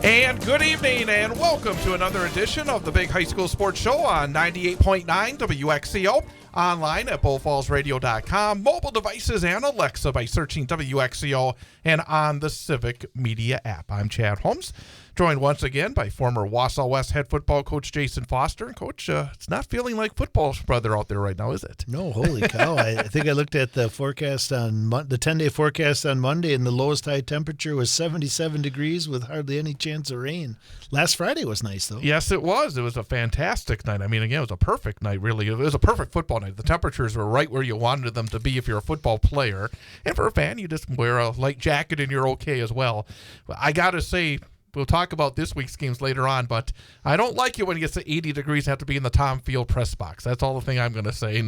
And good evening, and welcome to another edition of the Big High School Sports Show on 98.9 WXCO, online at bullfallsradio.com, mobile devices, and Alexa by searching WXCO, and on the Civic Media app. I'm Chad Holmes, joined once again by former Wausau West head football coach Jason Foster. And Coach, it's not feeling like football weather out there right now, is it? No, holy cow. I think I looked at the forecast on the 10-day forecast on Monday, and the lowest high temperature was 77 degrees with hardly any chance of rain. Last Friday was nice, though. Yes, it was. It was a fantastic night. I mean, again, it was a perfect night, really. It was a perfect football night. The temperatures were right where you wanted them to be if you're a football player. And for a fan, you just wear a light jacket and you're okay as well. I got to say, we'll talk about this week's games later on, but I don't like it when it gets to 80 degrees and have to be in the Tom Field press box. That's all the thing I'm going to say.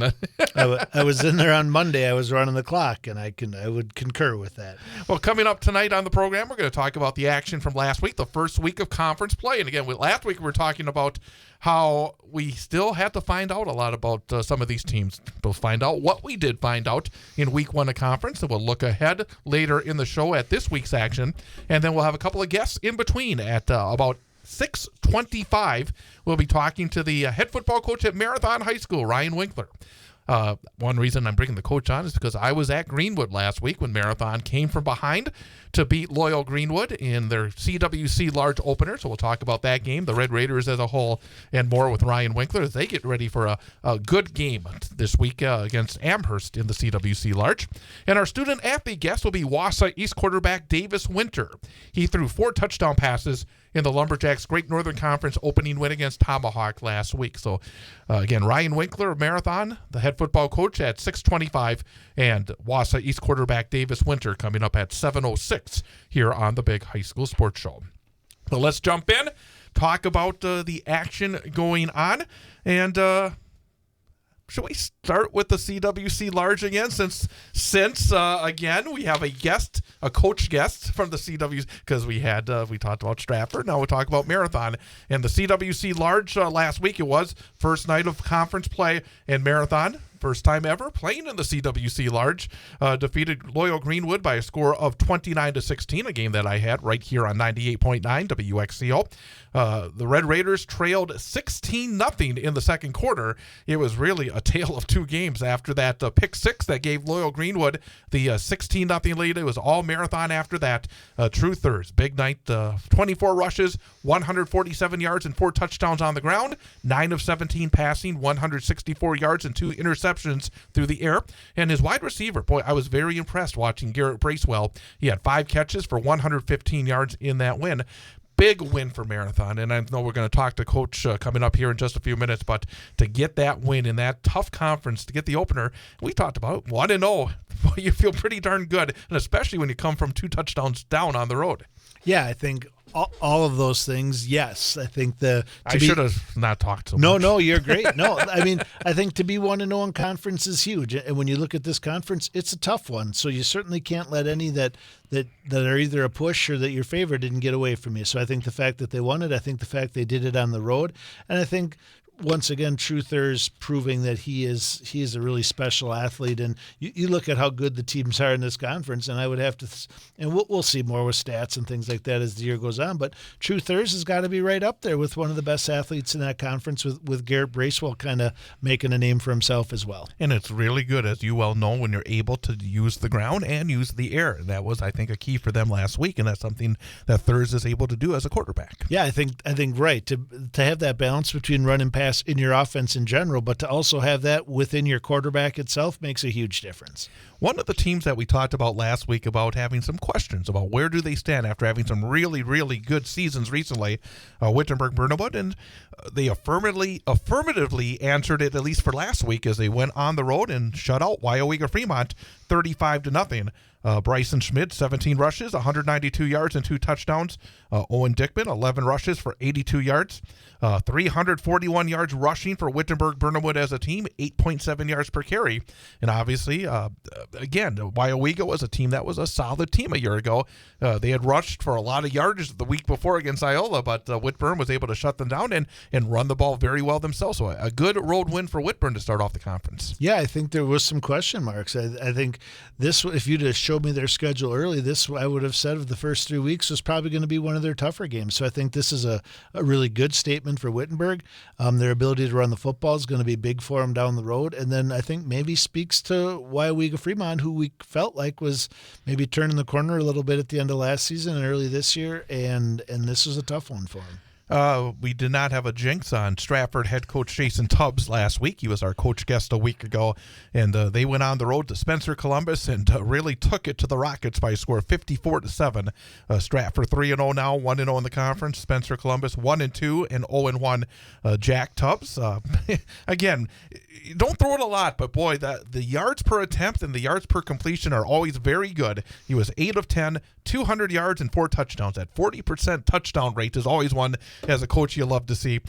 I was in there on Monday. I was running the clock, and I would concur with that. Well, coming up tonight on the program, we're going to talk about the action from last week, the first week of conference play. And again, last week we were talking about how we still have to find out a lot about some of these teams. We'll find out what we did find out in week one of conference, and we'll look ahead later in the show at this week's action. And then we'll have a couple of guests in between at about 6:25. We'll be talking to the head football coach at Marathon High School, Ryan Winkler. One reason I'm bringing the coach on is because I was at Greenwood last week when Marathon came from behind to beat Loyal Greenwood in their CWC large opener. So we'll talk about that game, the Red Raiders as a whole, and more with Ryan Winkler as they get ready for a good game this week against Amherst in the CWC large. And our student athlete guest will be Wausau East quarterback Davis Winter. He threw 4 touchdown passes in the Lumberjacks' Great Northern Conference opening win against Tomahawk last week. So, again, Ryan Winkler of Marathon, the head football coach, at 6:25, and Wausau East quarterback Davis Winter coming up at 7:06 here on the Big High School Sports Show. So let's jump in, talk about the action going on, and should we start with the CWC large again? Since again we have a coach guest from the CWC, because we talked about Stratford. Now we'll talk about Marathon and the CWC large. Last week it was first night of conference play, and Marathon, first time ever playing in the CWC large, defeated Loyal Greenwood by a score of 29-16, a game that I had right here on 98.9 WXCO. The Red Raiders trailed 16-0 in the second quarter. It was really a tale of two games after that pick six that gave Loyal Greenwood the 16-0 lead. It was all Marathon after that. Truthers, big night, 24 rushes, 147 yards and 4 touchdowns on the ground, 9 of 17 passing, 164 yards and 2 interceptions through the air. And his wide receiver, boy, I was very impressed watching Garrett Bracewell. He had 5 catches for 115 yards in that win. Big win for Marathon, and I know we're going to talk to Coach coming up here in just a few minutes, but to get that win in that tough conference, to get the opener, we talked about 1-0. You feel pretty darn good, and especially when you come from 2 touchdowns down on the road. Yeah, I think all of those things, yes. I think I should have not talked so much. No, you're great. No, I mean, I think to be 1-0 in conference is huge. And when you look at this conference, it's a tough one. So you certainly can't let any that are either a push or that your favorite didn't get away from you. So I think the fact that they won it, I think the fact they did it on the road, and I think once again, Truthers proving that he is a really special athlete. And you look at how good the teams are in this conference, and I would have to, and we'll see more with stats and things like that as the year goes on. But Truthers has got to be right up there with one of the best athletes in that conference, with Garrett Bracewell kind of making a name for himself as well. And it's really good, as you well know, when you're able to use the ground and use the air. And that was, I think, a key for them last week, and that's something that Thurs is able to do as a quarterback. Yeah, I think right to have that balance between run and pass in your offense in general, but to also have that within your quarterback itself makes a huge difference. One of the teams that we talked about last week about having some questions about where do they stand after having some really, really good seasons recently, Wittenberg-Burnwood, and they affirmatively answered it, at least for last week, as they went on the road and shut out Wyowega-Fremont 35-0. Bryson Schmidt, 17 rushes, 192 yards and 2 touchdowns. Owen Dickman, 11 rushes for 82 yards. 341 yards rushing for Wittenberg-Burnwood as a team, 8.7 yards per carry. And obviously, again, Wyowega was a team that was a solid team a year ago. They had rushed for a lot of yardage the week before against Iola, but Whitburn was able to shut them down and run the ball very well themselves. So a good road win for Whitburn to start off the conference. Yeah, I think there was some question marks. I think this, if you'd have showed showed me their schedule early, this, I would have said, of the first 3 weeks was probably going to be one of their tougher games. So I think this is a really good statement for Wittenberg. Their ability to run the football is going to be big for them down the road. And then I think maybe speaks to Weyauwega Fremont, who we felt like was maybe turning the corner a little bit at the end of last season and early this year. And this was a tough one for them. We did not have a jinx on Stratford head coach Jason Tubbs last week. He was our coach guest a week ago, and they went on the road to Spencer Columbus and really took it to the Rockets by a score of 54-7. Stratford 3-0 now, 1-0 in the conference. Spencer Columbus 1-2 and 0-1. Jack Tubbs, again, don't throw it a lot, but boy, the yards per attempt and the yards per completion are always very good. He was 8 of 10, 200 yards and 4 touchdowns. That 40% touchdown rate is always one as a coach you love to see.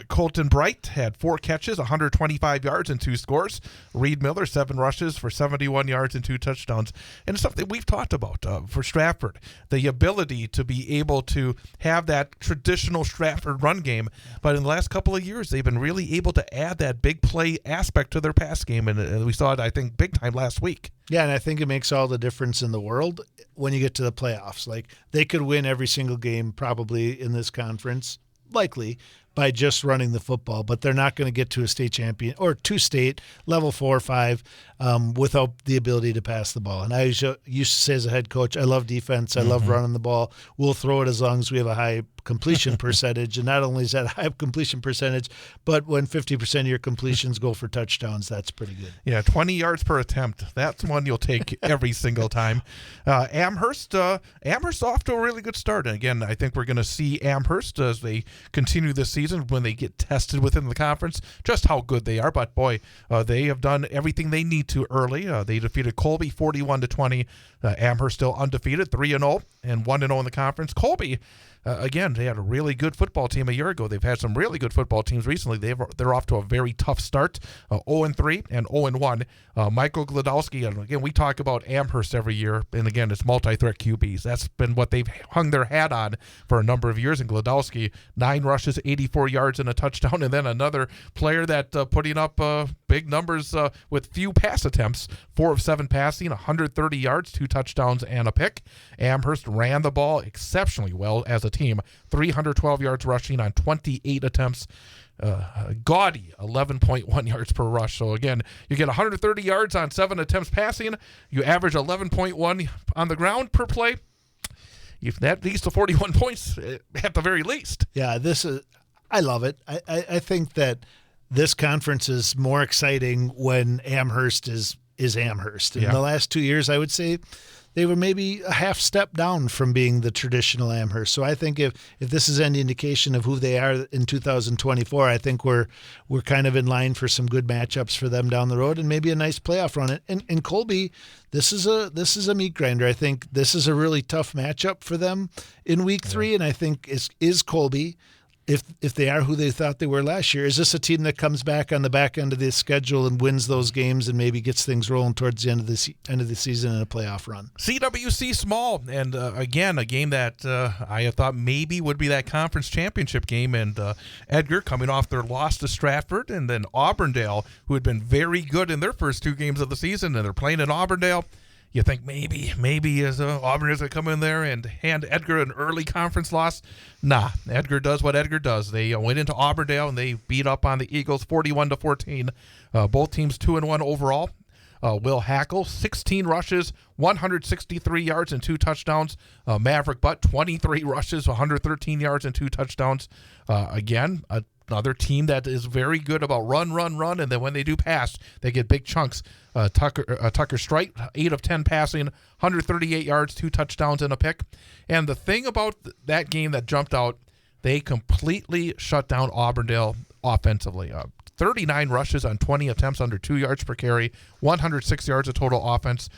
Colton Bright had 4 catches, 125 yards and 2 scores. Reed Miller, 7 rushes for 71 yards and 2 touchdowns. And it's something we've talked about for Stratford, the ability to be able to have that traditional Stratford run game. But in the last couple of years, they've been really able to add that big play aspect to their pass game. And we saw it, I think, big time last week. Yeah, and I think it makes all the difference in the world when you get to the playoffs. Like, they could win every single game probably in this conference, likely, by just running the football, but they're not going to get to a state champion or to state level 4 or 5 without the ability to pass the ball. And I used to say as a head coach, I love defense. I love running the ball. We'll throw it as long as we have a high completion percentage. And not only is that a high completion percentage, but when 50% of your completions go for touchdowns, that's pretty good. Yeah, 20 yards per attempt. That's one you'll take every single time. Amherst off to a really good start. And again, I think we're going to see Amherst as they continue this season when they get tested within the conference, just how good they are. But boy, they have done everything they need to early. They defeated Colby 41-20. Amherst still undefeated, 3-0 and 1-0 in the conference. Colby, again, they had a really good football team a year ago. They've had some really good football teams recently. They're off to a very tough start, 0-3 and 0-1. Michael Gladowski, and again, we talk about Amherst every year, and again, it's multi-threat QBs. That's been what they've hung their hat on for a number of years. And Gladowski, 9 rushes, 84 yards and a touchdown, and then another player that putting up big numbers with few pass attempts, 4 of 7 passing, 130 yards, 2 touchdowns and a pick. Amherst ran the ball exceptionally well as a team, 312 yards rushing on 28 attempts. Gaudy 11.1 yards per rush. So again, you get 130 yards on 7 attempts passing. You average 11.1 on the ground per play. If that leads to 41 points at the very least. Yeah, I love it. I think that this conference is more exciting when Amherst is Amherst. In the last 2 years, I would say they were maybe a half step down from being the traditional Amherst. So I think if this is any indication of who they are in 2024, I think we're kind of in line for some good matchups for them down the road and maybe a nice playoff run. And Colby, this is a meat grinder. I think this is a really tough matchup for them in week 3, and I think is Colby. If they are who they thought they were last year, is this a team that comes back on the back end of the schedule and wins those games and maybe gets things rolling towards the end of the season in a playoff run? CWC Small, and again, a game that I thought maybe would be that conference championship game, and Edgar coming off their loss to Stratford, and then Auburndale, who had been very good in their first 2 games of the season, and they're playing in Auburndale. You think maybe Auburn is going to come in there and hand Edgar an early conference loss? Nah, Edgar does what Edgar does. They went into Auburndale and they beat up on the Eagles 41-14. Both teams 2-1 overall. Will Hackle, 16 rushes, 163 yards and 2 touchdowns. Maverick Butt, 23 rushes, 113 yards and 2 touchdowns. Again, another team that is very good about run, and then when they do pass, they get big chunks. Tucker Strite, 8 of 10 passing, 138 yards, 2 touchdowns and a pick. And the thing about that game that jumped out, they completely shut down Auburndale offensively. 39 rushes on 20 attempts under 2 yards per carry, 106 yards of total offense.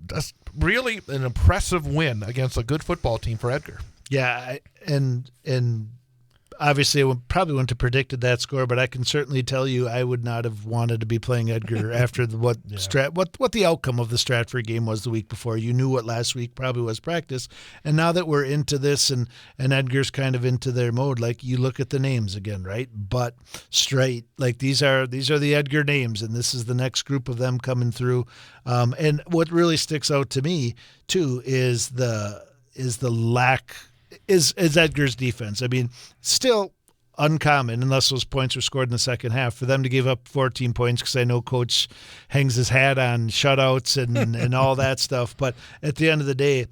That's really an impressive win against a good football team for Edgar. Yeah, and obviously, I probably wouldn't have predicted that score, but I can certainly tell you I would not have wanted to be playing Edgar after what the outcome of the Stratford game was the week before. You knew what last week probably was practice, and now that we're into this and Edgar's kind of into their mode, like you look at the names again, right? But straight, like these are the Edgar names, and this is the next group of them coming through. And what really sticks out to me too is the lack. Is Edgar's defense. I mean, still uncommon, unless those points were scored in the second half, for them to give up 14 points, because I know Coach hangs his hat on shutouts and all that stuff. But at the end of the day,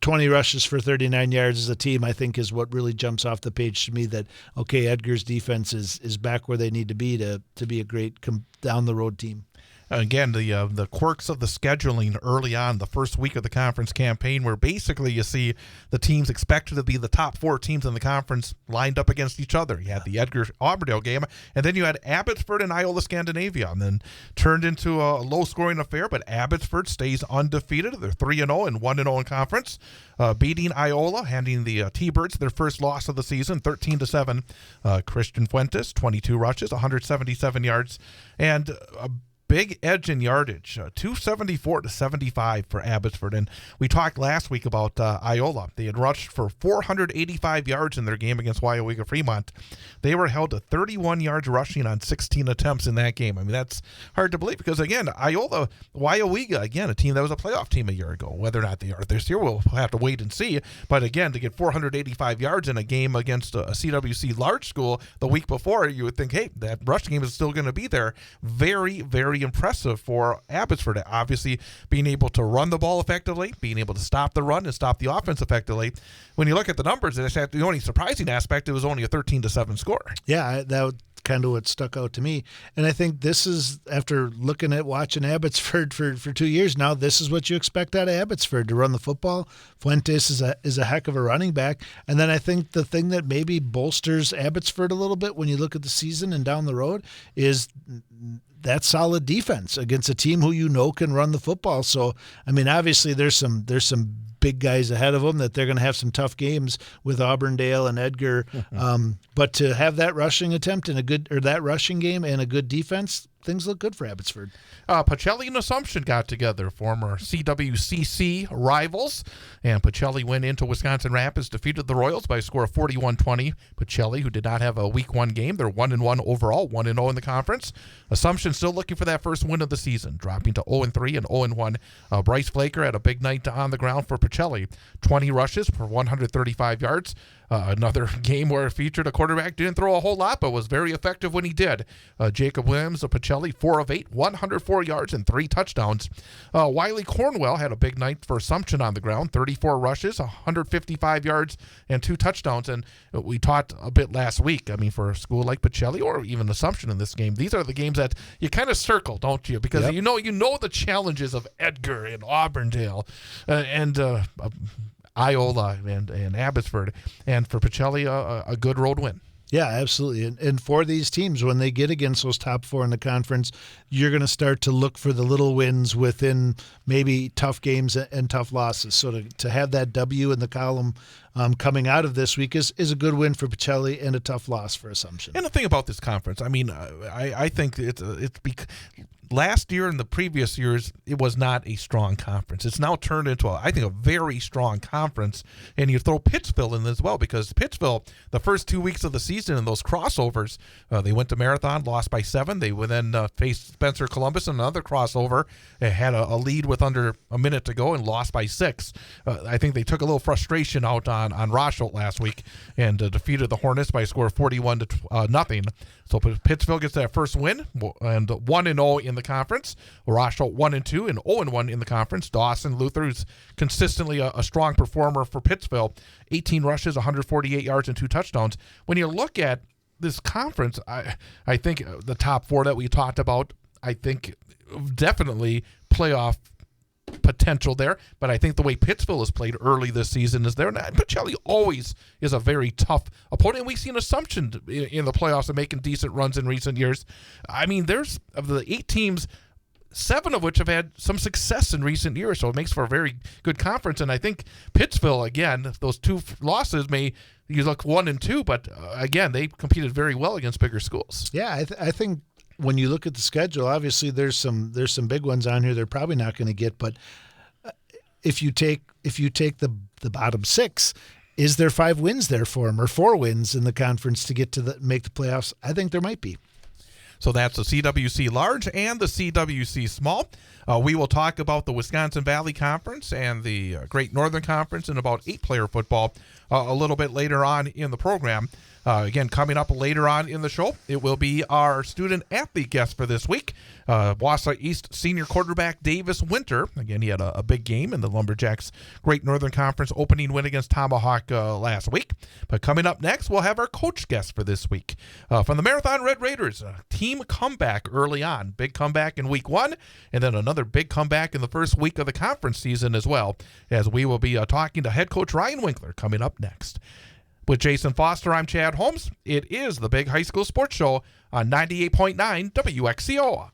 20 rushes for 39 yards as a team, I think, is what really jumps off the page to me, that, okay, Edgar's defense is back where they need to be to be a great down-the-road team. Again, the quirks of the scheduling early on, the first week of the conference campaign, where basically you see the teams expected to be the top 4 teams in the conference lined up against each other. You had the Edgar-Auburndale game, and then you had Abbotsford and Iola Scandinavia, and then turned into a low-scoring affair, but Abbotsford stays undefeated. They're 3-0 and 1-0 in conference, beating Iola, handing the T-Birds their first loss of the season, 13-7. Christian Fuentes, 22 rushes, 177 yards, and big edge in yardage, 274-75 for Abbotsford. And we talked last week about Iola. They had rushed for 485 yards in their game against Wyowega Fremont. They were held to 31 yards rushing on 16 attempts in that game. I mean, that's hard to believe because, again, Iola, Wyowega, again, a team that was a playoff team a year ago. Whether or not they are this year, we'll have to wait and see. But, again, to get 485 yards in a game against a CWC large school the week before, you would think, hey, that rushing game is still going to be there. Very, very impressive for Abbotsford. Obviously, being able to run the ball effectively, being able to stop the run and stop the offense effectively. When you look at the numbers, the only surprising aspect, it was only a 13-7 score. Yeah, that was kind of what stuck out to me. And I think this is, after watching Abbotsford for 2 years now, this is what you expect out of Abbotsford, to run the football. Fuentes is a heck of a running back. And then I think the thing that maybe bolsters Abbotsford a little bit when you look at the season and down the road is that solid defense against a team who you know can run the football. So, I mean, obviously there's some big guys ahead of them that they're going to have some tough games with Auburndale and Edgar. But to have that rushing attempt and that rushing game and a good defense, things look good for Abbotsford. Pacelli and Assumption got together, former CWCC rivals, and Pacelli went into Wisconsin Rapids, defeated the Royals by a score of 41-20. Pacelli, who did not have a week 1 game, they're 1-1 overall, 1-0 in the conference. Assumption still looking for that first win of the season, dropping to 0-3 and 0-1. Bryce Flaker had a big night on the ground for Pacelli, 20 rushes for 135 yards. Another game where it featured a quarterback didn't throw a whole lot, but was very effective when he did. Jacob Williams of Pacelli, 4 of 8, 104 yards and 3 touchdowns. Wiley Cornwell had a big night for Assumption on the ground, 34 rushes, 155 yards, and 2 touchdowns. And we talked a bit last week. I mean, for a school like Pacelli or even Assumption in this game, these are the games that you kind of circle, don't you? Because you know the challenges of Edgar and Auburndale and Iola and Abbotsford, and for Pacelli, a good road win. Yeah, absolutely. And for these teams, when they get against those top 4 in the conference, you're going to start to look for the little wins within maybe tough games and tough losses. So to have that W in the column coming out of this week is a good win for Pacelli and a tough loss for Assumption. And the thing about this conference, I mean, I think it's last year and the previous years, it was not a strong conference. It's now turned into, I think, a very strong conference. And you throw Pittsville in as well, because Pittsville, the first 2 weeks of the season in those crossovers, they went to Marathon, lost by 7. They would then face Spencer Columbus in another crossover. They had a lead with under a minute to go and lost by 6. I think they took a little frustration out on Rosholt last week and defeated the Hornets by a score of 41-0. So Pittsville gets that first win and 1-0 in the conference. Rosholt 1-2 and 0-1 in the conference. Dawson Luther, who's consistently a strong performer for Pittsville, 18 rushes, 148 yards, and 2 touchdowns. When you look at this conference, I think the top 4 that we talked about, I think definitely playoff potential there, but I think the way Pittsville has played early this season is there. And Pacelli always is a very tough opponent. We've seen Assumption in the playoffs and making decent runs in recent years. I mean, there's of the 8 teams, 7 of which have had some success in recent years, so it makes for a very good conference. And I think Pittsville, again, those 2 losses you look 1 and 2, but again, they competed very well against bigger schools. Yeah, I think when you look at the schedule, obviously there's some big ones on here they're probably not going to get, but if you take the bottom 6, is there 5 wins there for them or 4 wins in the conference to get to make the playoffs? I think there might be. So that's the CWC Large and the CWC Small. We will talk about the Wisconsin Valley Conference and the Great Northern Conference and about 8-player football a little bit later on in the program. Again, coming up later on in the show, it will be our student-athlete guest for this week, Wausau East senior quarterback Davis Winter. Again, he had a big game in the Lumberjacks Great Northern Conference opening win against Tomahawk last week. But coming up next, we'll have our coach guest for this week. From the Marathon Red Raiders, team comeback early on. Big comeback in week 1, and then another big comeback in the first week of the conference season as well, as we will be talking to head coach Ryan Winkler coming up next. With Jason Foster, I'm Chad Holmes. It is the Big High School Sports Show on 98.9 WXCO.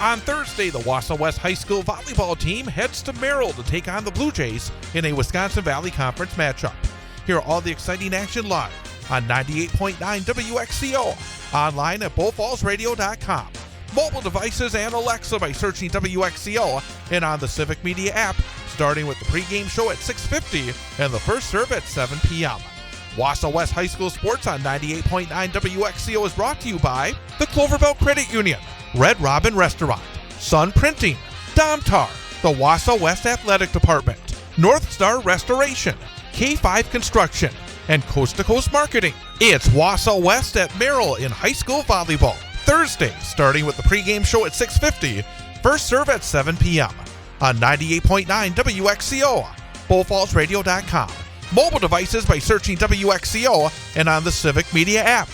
On Thursday, the Wausau West High School volleyball team heads to Merrill to take on the Blue Jays in a Wisconsin Valley Conference matchup. Hear all the exciting action live on 98.9 WXCO, online at BullFallsRadio.com, mobile devices and Alexa by searching WXCO, and on the Civic Media app, starting with the pregame show at 6:50 and the first serve at 7 p.m. Wausau West High School Sports on 98.9 WXCO is brought to you by the Cloverbelt Credit Union, Red Robin Restaurant, Sun Printing, Domtar, the Wausau West Athletic Department, North Star Restoration, K5 Construction, and Coast to Coast Marketing. It's Wausau West at Merrill in high school volleyball. Thursday, starting with the pregame show at 6:50, first serve at 7 p.m. on 98.9 WXCO, BullFallsRadio.com, mobile devices by searching WXCO, and on the Civic Media app.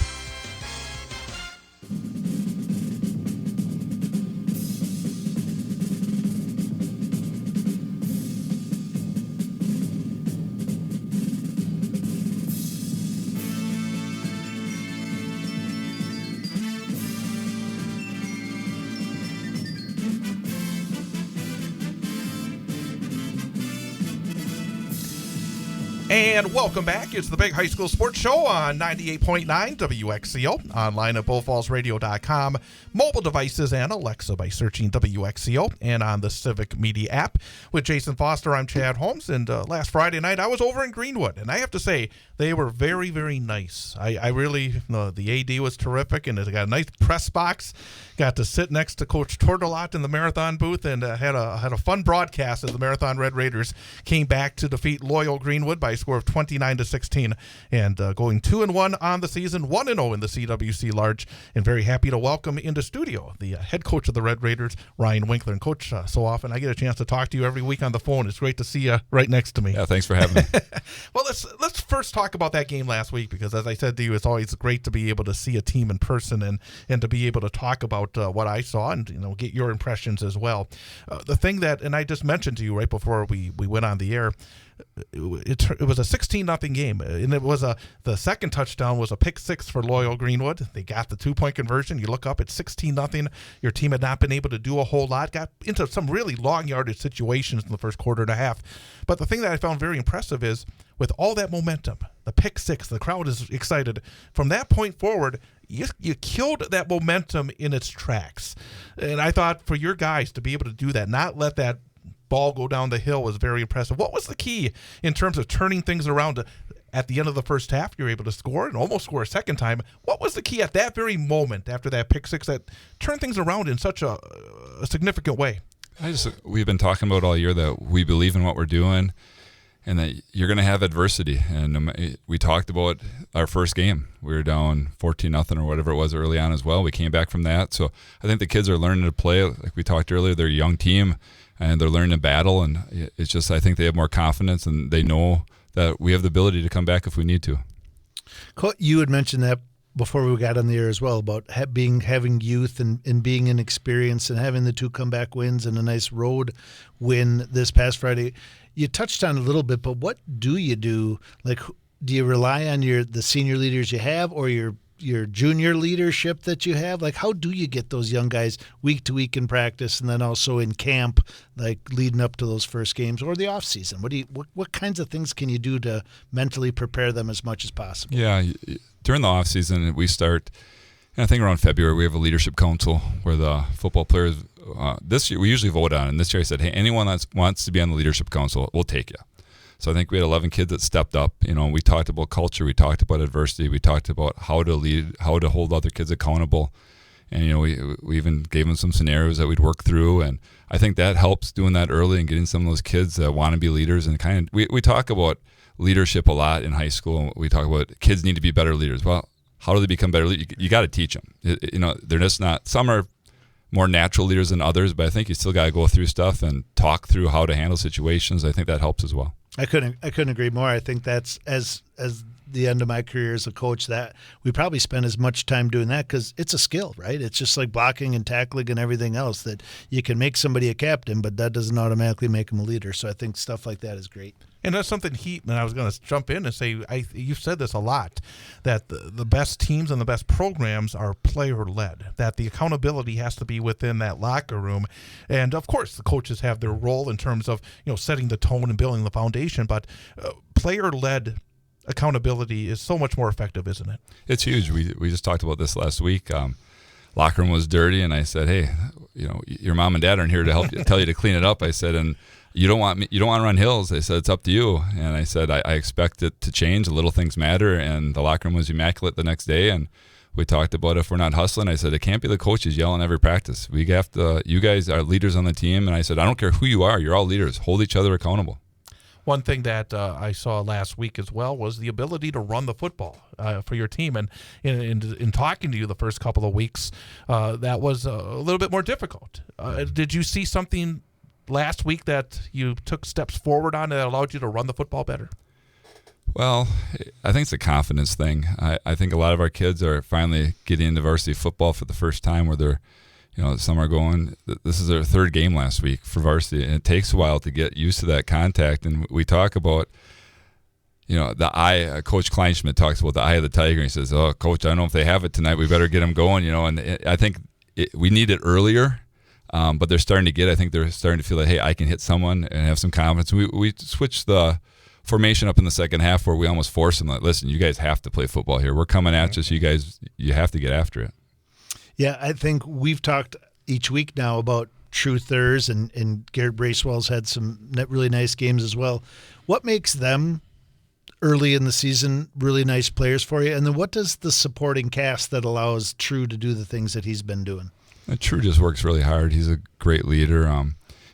And welcome back. It's the Big High School Sports Show on 98.9 WXCO, online at BullFallsRadio.com, mobile devices and Alexa by searching WXCO, and on the Civic Media app. With Jason Foster, I'm Chad Holmes, and last Friday night I was over in Greenwood, and I have to say, they were very, very nice. I really, the AD was terrific, and it got a nice press box. Got to sit next to Coach Tortolot in the Marathon booth, and had a fun broadcast as the Marathon Red Raiders came back to defeat Loyal Greenwood by a score of 29-16, and going 2-1 on the season, 1-0 in the CWC Large, and very happy to welcome into studio the head coach of the Red Raiders, Ryan Winkler. And Coach, so often I get a chance to talk to you every week on the phone. It's great to see you right next to me. Yeah, thanks for having me. Well, let's first talk about that game last week, because as I said to you, it's always great to be able to see a team in person and to be able to talk about what I saw and get your impressions as well. The thing that, and I just mentioned to you right before we went on the air, it was a 16-0 game, and it was the second touchdown was a pick six for Loyal Greenwood. They got the 2-point conversion. You look up, it's 16-0. Your team had not been able to do a whole lot. Got into some really long yardage situations in the first quarter and a half. But the thing that I found very impressive is, with all that momentum, the pick six, the crowd is excited. From that point forward, you killed that momentum in its tracks. And I thought for your guys to be able to do that, not let that ball go down the hill, was very impressive. What was the key in terms of turning things around? At the end of the first half, you were able to score and almost score a second time. What was the key at that very moment after that pick six that turned things around in such a significant way? We've been talking about all year that we believe in what we're doing and that you're going to have adversity. And we talked about our first game. We were down 14-0 or whatever it was early on as well. We came back from that. So I think the kids are learning to play. Like we talked earlier, they're a young team and they're learning to battle. And it's just, I think they have more confidence and they know that we have the ability to come back if we need to. You had mentioned that before we got on the air as well, about having youth and being inexperienced and having the 2 comeback wins and a nice road win this past Friday. You touched on it a little bit, but what do you do? Like, do you rely on the senior leaders you have, or your your junior leadership that you have? Like, how do you get those young guys week to week in practice and then also in camp, like leading up to those first games or the off season? What kinds of things can you do to mentally prepare them as much as possible? Yeah, during the off season, we start, and I think around February, we have a leadership council where the football players, this year, we usually vote on it. And this year I said, hey, anyone that wants to be on the leadership council, we'll take you. So I think we had 11 kids that stepped up. We talked about culture, we talked about adversity, we talked about how to lead, how to hold other kids accountable. And, we even gave them some scenarios that we'd work through. And I think that helps doing that early and getting some of those kids that want to be leaders. And we talk about leadership a lot in high school. We talk about kids need to be better leaders. Well, how do they become better leaders? You got to teach them. They're just not, some are more natural leaders than others, but I think you still got to go through stuff and talk through how to handle situations. I think that helps as well. I couldn't agree more. I think that's as the end of my career as a coach, that we probably spend as much time doing that because it's a skill, right? It's just like blocking and tackling and everything else, that you can make somebody a captain, but that doesn't automatically make them a leader. So I think stuff like that is great. And that's something and I was going to jump in and say, you've said this a lot, that the best teams and the best programs are player-led, that the accountability has to be within that locker room. And, of course, the coaches have their role in terms of, setting the tone and building the foundation, but player-led accountability is so much more effective, isn't it? It's huge. We just talked about this last week. Locker room was dirty, and I said, hey, your mom and dad aren't here to help you, tell you to clean it up. I said, and you don't want to run hills. I said, it's up to you. And I said, I expect it to change. The little things matter. And the locker room was immaculate the next day. And we talked about if we're not hustling, I said, it can't be the coaches yelling every practice. We have to, you guys are leaders on the team. And I said, I don't care who you are. You're all leaders. Hold each other accountable. One thing that I saw last week as well was the ability to run the football for your team. And in talking to you the first couple of weeks, that was a little bit more difficult. Did you see something last week that you took steps forward on that allowed you to run the football better? Well, I think it's a confidence thing. I think a lot of our kids are finally getting into varsity football for the first time, where they're, some are going, this is their third game last week for varsity, and it takes a while to get used to that contact. And we talk about, the eye, Coach Kleinschmidt talks about the eye of the tiger. He says, oh, Coach, I don't know if they have it tonight. We better get them going, and I think we need it earlier. But they're starting to I think they're starting to feel that, hey, I can hit someone and have some confidence. We switched the formation up in the second half where we almost forced them, like, listen, you guys have to play football here. We're coming at you, so you have to get after it. Yeah, I think we've talked each week now about truthers, and Garrett Bracewell's had some really nice games as well. What makes them early in the season really nice players for you? And then what does the supporting cast that allows True to do the things that he's been doing? True just works really hard. He's a great leader.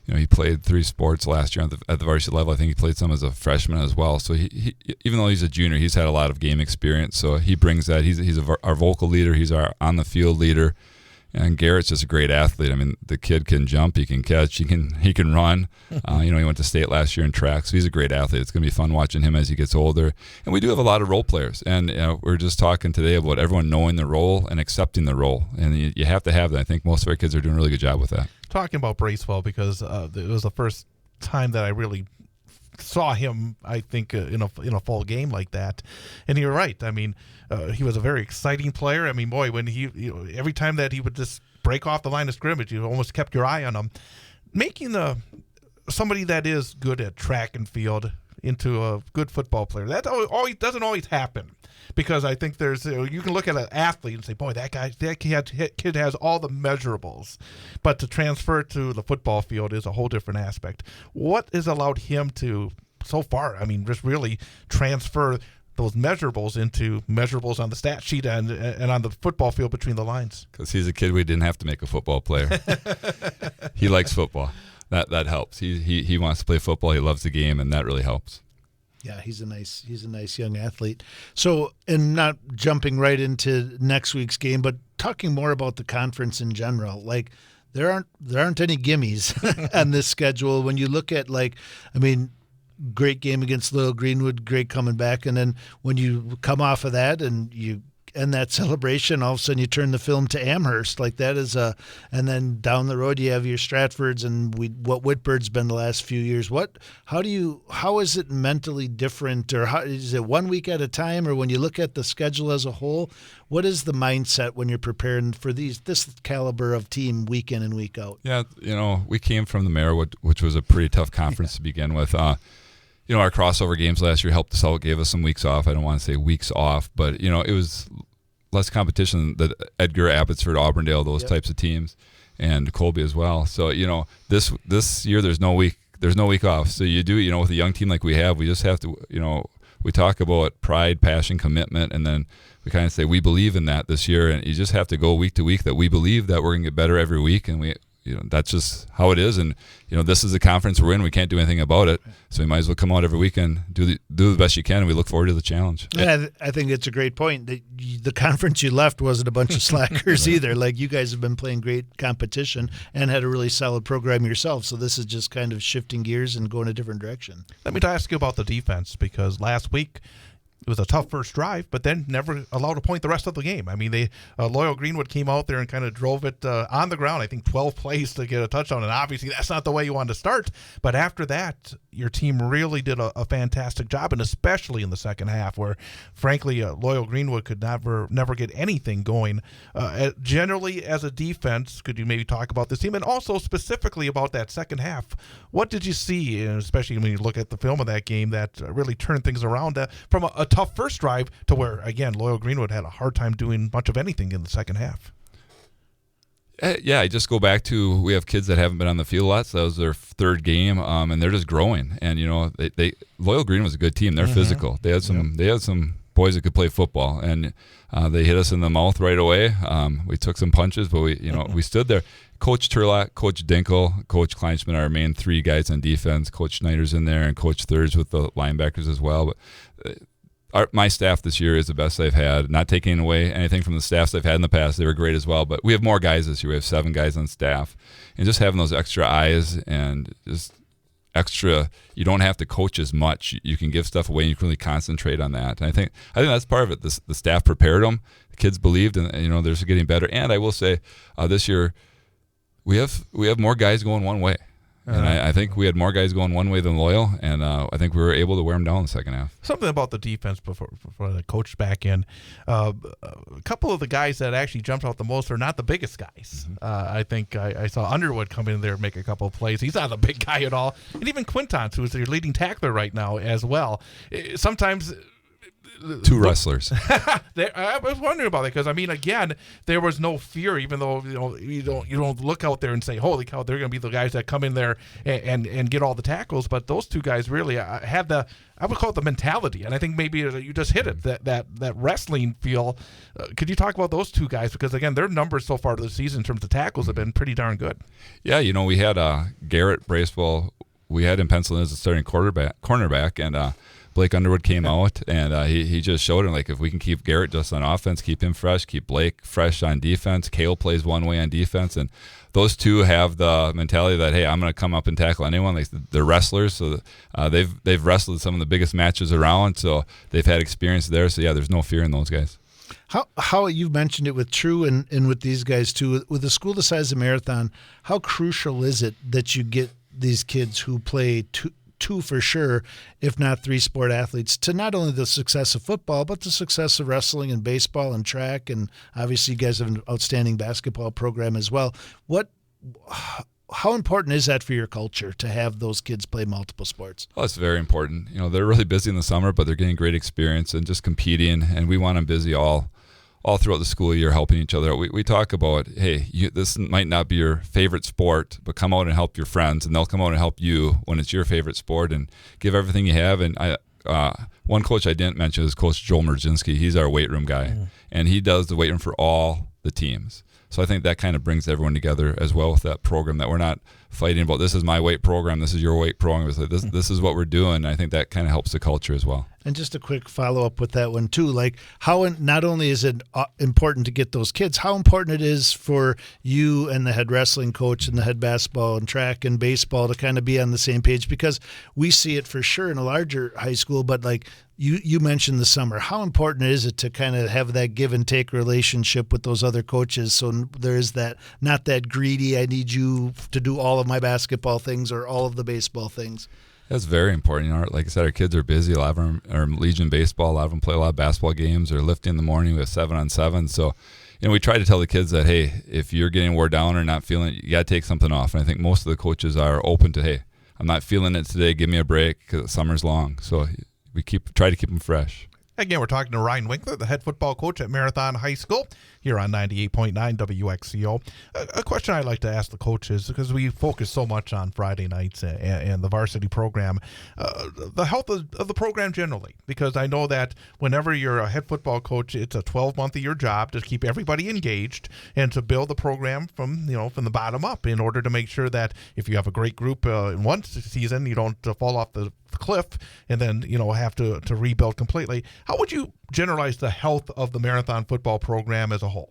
He played 3 sports last year at the varsity level. I think he played some as a freshman as well. So he even though he's a junior, he's had a lot of game experience. So he brings that. He's our vocal leader. He's our on the field leader. And Garrett's just a great athlete. I mean, the kid can jump, he can catch, he can run. He went to state last year in track, so he's a great athlete. It's going to be fun watching him as he gets older. And we do have a lot of role players. And we're just talking today about everyone knowing the role and accepting the role. And you have to have that. I think most of our kids are doing a really good job with that. Talking about Bracewell, because it was the first time that I really saw him, I think, in a full game like that. And you're right. I mean, he was a very exciting player. I mean, boy, when every time that he would just break off the line of scrimmage, you almost kept your eye on him. Making somebody that is good at track and field into a good football player, that doesn't always happen. Because I think you can look at an athlete and say, boy, that kid has all the measurables. But to transfer to the football field is a whole different aspect. What has allowed him to, so far, just really transfer those measurables into measurables on the stat sheet and on the football field between the lines? Because he's a kid we didn't have to make a football player. He likes football. That helps. He wants to play football. He loves the game, and that really helps. Yeah, he's a nice young athlete. So, and not jumping right into next week's game, but talking more about the conference in general. Like, there aren't any gimmies on this schedule. When you look at, great game against Little Greenwood, great coming back, and then when you come off of that and you end that celebration, all of a sudden you turn the film to Amherst. Like that is and then down the road you have your Stratfords and what Whitbird's been the last few years. How is it mentally different, or how is it 1 week at a time, or when you look at the schedule as a whole, what is the mindset when you're preparing for this caliber of team week in and week out? Yeah, we came from the Mare, which was a pretty tough conference to begin with. Our crossover games last year helped us out, gave us some weeks off. I don't want to say weeks off, but, it was less competition than Edgar, Abbotsford, Auburndale, those types of teams, and Colby as well. So, this year there's no week off. So you do, with a young team like we have, we just have to, we talk about pride, passion, commitment, and then we kind of say we believe in that this year, and you just have to go week to week that we believe that we're going to get better every week, and that's just how it is. And this is a conference we're in. We can't do anything about it, so we might as well come out every weekend, do the best you can, and we look forward to the challenge. Yeah, I think it's a great point. The conference you left wasn't a bunch of slackers either. Like, you guys have been playing great competition and had a really solid program yourself. So this is just kind of shifting gears and going a different direction. Let me ask you about the defense, because last week it was a tough first drive, but then never allowed a point the rest of the game. I mean, Loyal Greenwood came out there and kind of drove it on the ground. I think 12 plays to get a touchdown, and obviously that's not the way you want to start. But after that, your team really did a fantastic job, and especially in the second half, where, frankly, Loyal Greenwood could never get anything going. Generally, as a defense, could you maybe talk about this team, and also specifically about that second half? What did you see, especially when you look at the film of that game, that really turned things around from a tough first drive to where, again, Loyal Greenwood had a hard time doing much of anything in the second half? Yeah, I just go back to, we have kids that haven't been on the field a lot, so that was their third game, and they're just growing. And Loyal Green was a good team. They're physical. They had some boys that could play football, and they hit us in the mouth right away. We took some punches, but we stood there. Coach Turlock, Coach Dinkel, Coach Kleinschmidt are our main three guys on defense. Coach Schneider's in there, and Coach Thurs with the linebackers as well. But my staff this year is the best I've had. Not taking away anything from the staffs I've had in the past. They were great as well. But we have more guys this year. We have 7 guys on staff. And just having those extra eyes and just extra, you don't have to coach as much. You can give stuff away and you can really concentrate on that. And I think that's part of it. The staff prepared them. The kids believed, and they're just getting better. And I will say this year we have more guys going one way. And I think we had more guys going one way than Loyal, and I think we were able to wear them down in the second half. Something about the defense before the coach back in. A couple of the guys that actually jumped out the most are not the biggest guys. I think I saw Underwood come in there and make a couple of plays. He's not a big guy at all. And even Quintons, who is your leading tackler right now as well. Sometimes 2 wrestlers. I was wondering about that, because again, there was no fear, even though you don't look out there and say, holy cow, they're going to be the guys that come in there and get all the tackles. But those 2 guys really had I would call it the mentality, and I think maybe you just hit it, that wrestling feel. Could you talk about those 2 guys? Because again, their numbers so far this season in terms of tackles have been pretty darn good. Yeah, we had Garrett Bracewell. We had him penciled in as a starting cornerback, and Blake Underwood came out, and he just showed him, like, if we can keep Garrett just on offense, keep him fresh, keep Blake fresh on defense. Cale plays one way on defense, and those 2 have the mentality that, hey, I'm going to come up and tackle anyone. Like, they're wrestlers, so they've wrestled some of the biggest matches around, so they've had experience there. So yeah, there's no fear in those guys. How you've mentioned it with True and with these guys too, with a school the size of Marathon, how crucial is it that you get these kids who play two for sure, if not 3 sport athletes, to not only the success of football, but the success of wrestling and baseball and track, and obviously you guys have an outstanding basketball program as well. How important is that for your culture to have those kids play multiple sports? Well, it's very important. They're really busy in the summer, but they're getting great experience and just competing, and we want them busy all throughout the school year, helping each other. We talk about, hey, this might not be your favorite sport, but come out and help your friends, and they'll come out and help you when it's your favorite sport, and give everything you have. And one coach I didn't mention is Coach Joel Merzinski. He's our weight room guy, and he does the weight room for all the teams. So I think that kind of brings everyone together as well with that program, that we're not fighting about this is my weight program, this is your weight program. It's like, this is what we're doing. And I think that kind of helps the culture as well. And just a quick follow-up with that one, too. Like, how not only is it important to get those kids, how important it is for you and the head wrestling coach and the head basketball and track and baseball to kind of be on the same page, because we see it for sure in a larger high school, but like you mentioned the summer. How important is it to kind of have that give and take relationship with those other coaches so there is that, not that greedy, I need you to do all of my basketball things or all of the baseball things? That's very important. Like I said, our kids are busy. A lot of them are Legion baseball. A lot of them play a lot of basketball games or lifting in the morning. We have 7-on-7. So, we try to tell the kids that, hey, if you're getting wore down or not feeling it, you got to take something off. And I think most of the coaches are open to, hey, I'm not feeling it today. Give me a break because summer's long. So we try to keep them fresh. Again, we're talking to Ryan Winkler, the head football coach at Marathon High School, here on 98.9 WXCO. A question I like to ask the coaches, because we focus so much on Friday nights and the varsity program, the health of the program generally, because I know that whenever you're a head football coach, it's a 12-month-a-year job to keep everybody engaged and to build the program from the bottom up in order to make sure that if you have a great group in one season, you don't fall off the cliff and then have to rebuild completely. How would you generalize the health of the Marathon football program as a whole?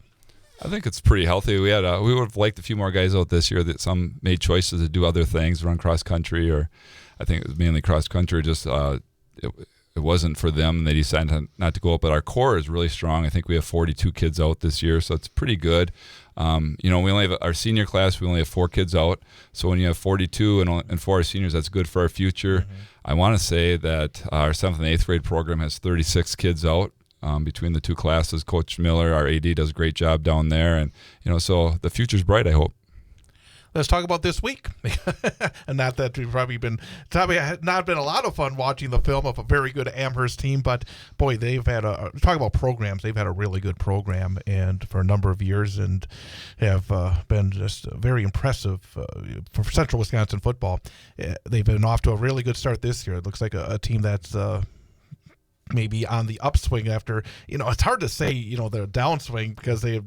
I think it's pretty healthy. We would have liked a few more guys out this year that some made choices to do other things, run cross country, or I think it was mainly cross country. Just it wasn't for them, and they decided not to go up. But our core is really strong. I think we have 42 kids out this year, so it's pretty good. We only have our senior class. We only have 4 kids out. So when you have 42 and 4 seniors, that's good for our future. Mm-hmm. I want to say that our 7th and 8th grade program has 36 kids out between the two classes. Coach Miller, our AD, does a great job down there, and so the future's bright, I hope. Let's talk about this week. And not that we've probably not been a lot of fun watching the film of a very good Amherst team, but boy, they've had talk about programs. They've had a really good program and for a number of years, and have been just very impressive for Central Wisconsin football. They've been off to a really good start this year. It looks like a team that's maybe on the upswing after, it's hard to say, the downswing because they've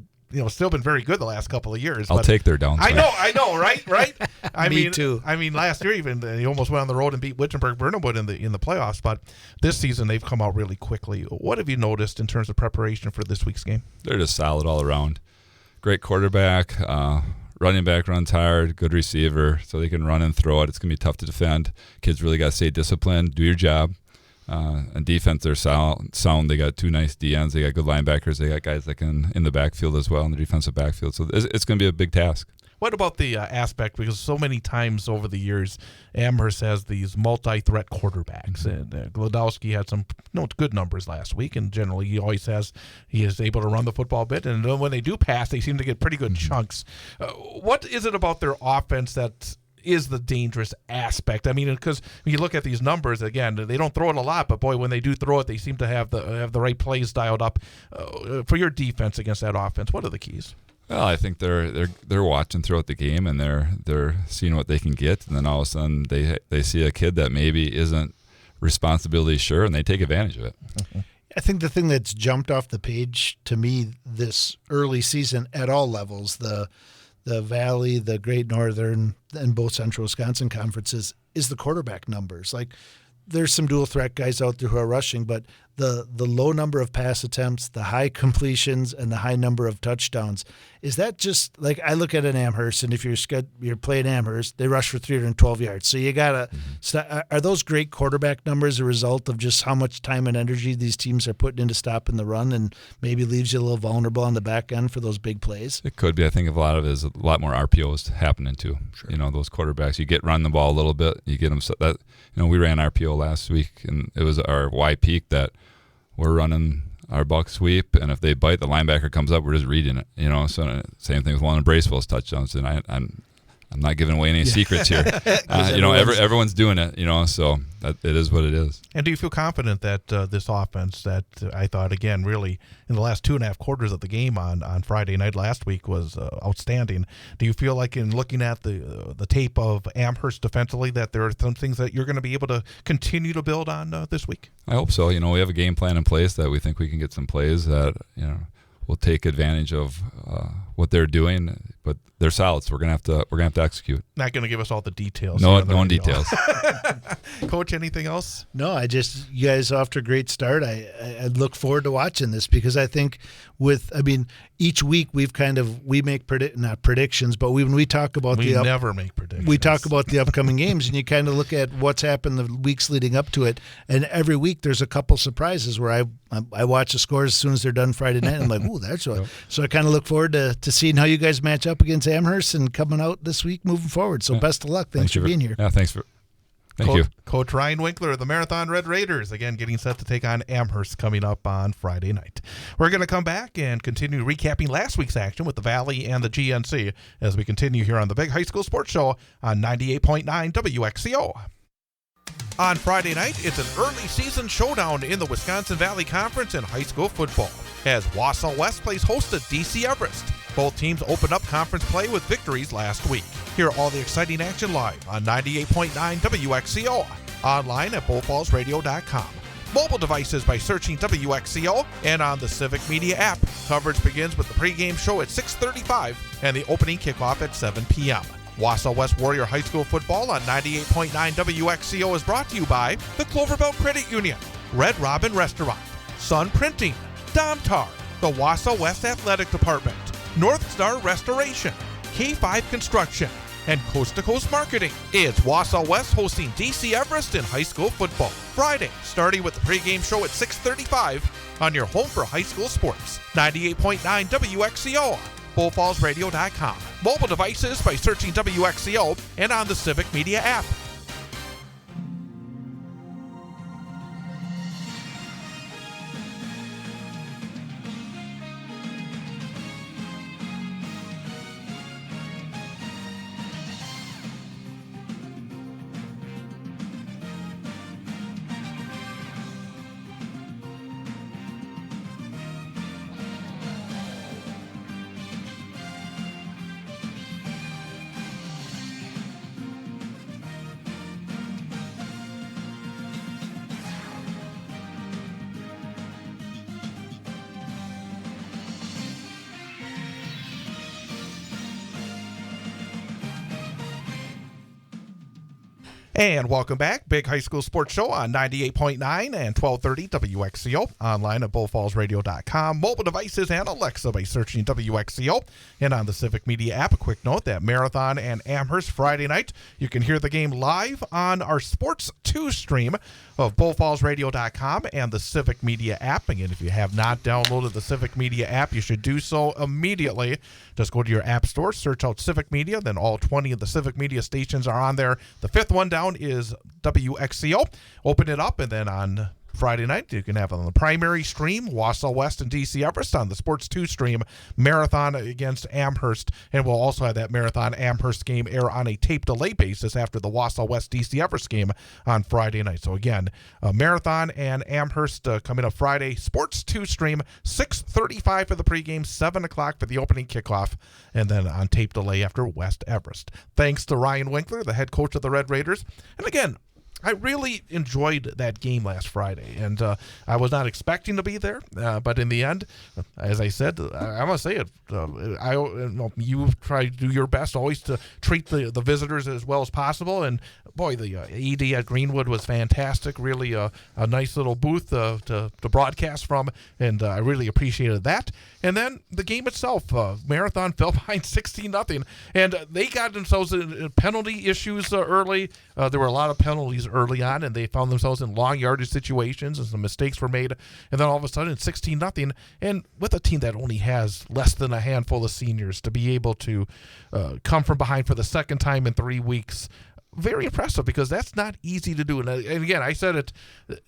still been very good the last couple of years. I'll take their downswing. I know, right? Me too. I mean, last year even they almost went on the road and beat Wittenberg-Burnhamwood in the playoffs, but this season they've come out really quickly. What have you noticed in terms of preparation for this week's game? They're just solid all around. Great quarterback, running back runs hard, good receiver, so they can run and throw it. It's going to be tough to defend. Kids really got to stay disciplined, do your job. And defense, they're sound. They got 2 nice DNs. They got good linebackers. They got guys that can in the backfield as well, in the defensive backfield. So it's going to be a big task. What about the aspect, because so many times over the years, Amherst has these multi-threat quarterbacks, and Glodowski had some good numbers last week, and generally he is able to run the football a bit, and when they do pass, they seem to get pretty good chunks. What is it about their offense that is the dangerous aspect? I mean, because when you look at these numbers, again, they don't throw it a lot, but boy, when they do throw it, they seem to have the right plays dialed up. For your defense against that offense, what are the keys? Well, I think they're watching throughout the game, and they're seeing what they can get, and then all of a sudden they see a kid that maybe isn't responsibility sure, and they take advantage of it. I think the thing that's jumped off the page to me this early season at all levels, the Valley, the Great Northern, and both Central Wisconsin conferences, is the quarterback numbers. Like, there's some dual threat guys out there who are rushing, but the low number of pass attempts, the high completions, and the high number of touchdowns, is that just like, I look at an Amherst, and if you're playing Amherst, they rush for 312 yards. So you gotta are those great quarterback numbers a result of just how much time and energy these teams are putting into stopping the run, and maybe leaves you a little vulnerable on the back end for those big plays? It could be. I think a lot of it is a lot more RPOs happening too. Sure. Those quarterbacks, you run the ball a little bit, you get them that. We ran RPO last week, and it was our Y peak that we're running our buck sweep, and if they bite, the linebacker comes up, we're just reading it. So same thing with one of Bracewell's touchdowns, and I'm not giving away any secrets here. Everyone's doing it, so that it is what it is. And do you feel confident that this offense that I thought, again, really in the last 2.5 quarters of the game on Friday night last week was outstanding? Do you feel like in looking at the tape of Amherst defensively that there are some things that you're going to be able to continue to build on this week? I hope so. We have a game plan in place that we think we can get some plays that, will take advantage of what they're doing. but they're solid. So we're gonna have to execute. Not going to give us all the details. No here on the one radio. details. Coach, anything else? No, you guys off to a great start. I look forward to watching this because I think each week we make not predictions, but when we talk about we never make predictions. We talk about the upcoming games, and you kind of look at what's happened the weeks leading up to it, and every week there's a couple surprises where I watch the scores as soon as they're done Friday night. And I'm like, ooh, that's what. So I kind of look forward to seeing how you guys match up against Amherst and coming out this week moving forward. So best of luck. Thanks for being here. Yeah, thank you. Coach Ryan Winkler of the Marathon Red Raiders, again, getting set to take on Amherst coming up on Friday night. We're going to come back and continue recapping last week's action with the Valley and the GNC as we continue here on the Big High School Sports Show on 98.9 WXCO. On Friday night, it's an early season showdown in the Wisconsin Valley Conference in high school football as Wausau West plays host to DC Everest. Both teams opened up conference play with victories last week. Hear all the exciting action live on 98.9 WXCO, online at bullfallsradio.com. Mobile devices by searching WXCO and on the Civic Media app. Coverage begins with the pregame show at 6:35 and the opening kickoff at 7 p.m. Wausau West Warrior High School Football on 98.9 WXCO is brought to you by the Cloverbelt Credit Union, Red Robin Restaurant, Sun Printing, Domtar, the Wausau West Athletic Department, North Star Restoration, K5 Construction, and Coast to Coast Marketing. It's Wausau West hosting DC Everest in high school football. Friday, starting with the pregame show at 6:35 on your home for high school sports. 98.9 WXCO, bullfallsradio.com. Mobile devices by searching WXCO and on the Civic Media app. And welcome back. Big High School Sports Show on 98.9 and 1230 WXCO. Online at bullfallsradio.com. Mobile devices and Alexa by searching WXCO. And on the Civic Media app, a quick note that Marathon and Amherst Friday night. You can hear the game live on our Sports 2 stream of bullfallsradio.com and the Civic Media app. Again, if you have not downloaded the Civic Media app, you should do so immediately. Just go to your app store, search out Civic Media, then all 20 of the Civic Media stations are on there. The fifth one down is WXCO. Open it up, and then on Friday night, you can have it on the primary stream, Wausau West and DC Everest. On the Sports 2 stream, Marathon against Amherst. And we'll also have that Marathon Amherst game air on a tape delay basis after the Wausau West DC Everest game on Friday night. So again, Marathon and Amherst coming up Friday. Sports 2 stream, 6:35 for the pregame, 7 o'clock for the opening kickoff, and then on tape delay after West Everest. Thanks to Ryan Winkler, the head coach of the Red Raiders. And again, I really enjoyed that game last Friday, and I was not expecting to be there, but in the end, as I said, I must say it. You try to do your best always to treat the visitors as well as possible, and boy, the ED at Greenwood was fantastic. Really a nice little booth to broadcast from, and I really appreciated that. And then the game itself, Marathon fell behind 16-0, and they got themselves in penalty issues early. There were a lot of penalties early on, and they found themselves in long yardage situations, and some mistakes were made. And then all of a sudden, 16-0, and with a team that only has less than a handful of seniors, to be able to come from behind for the second time in 3 weeks, very impressive, because that's not easy to do. And again, I said it,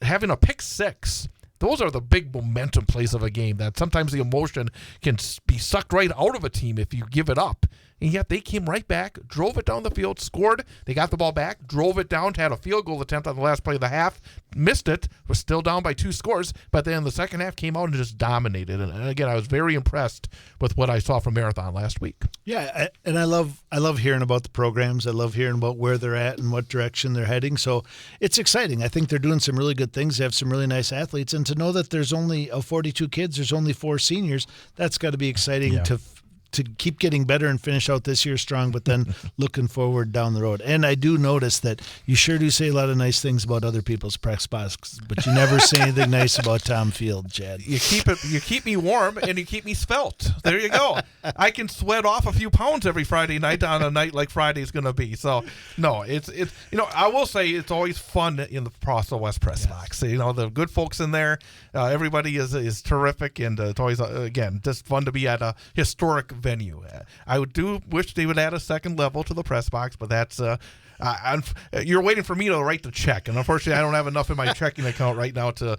having a pick six, those are the big momentum plays of a game that sometimes the emotion can be sucked right out of a team if you give it up. And yet they came right back, drove it down the field, scored. They got the ball back, drove it down, had a field goal attempt on the last play of the half, missed it, was still down by 2 scores, but then the second half came out and just dominated. And again, I was very impressed with what I saw from Marathon last week. Yeah, and I love hearing about the programs. I love hearing about where they're at and what direction they're heading. So it's exciting. I think they're doing some really good things. They have some really nice athletes. And to know that there's only 42 kids, there's only 4 seniors, that's got to be exciting to keep getting better and finish out this year strong, but then looking forward down the road. And I do notice that you sure do say a lot of nice things about other people's press box, but you never say anything nice about Tom Field, Chad. You keep me warm and you keep me svelte. There you go. I can sweat off a few pounds every Friday night on a night like Friday's going to be. So no, it's I will say it's always fun in the Wausau West press box. The good folks in there, everybody is terrific, and it's always again just fun to be at a historic venue. I do wish they would add a second level to the press box, but that's you're waiting for me to write the check, and unfortunately, I don't have enough in my checking account right now to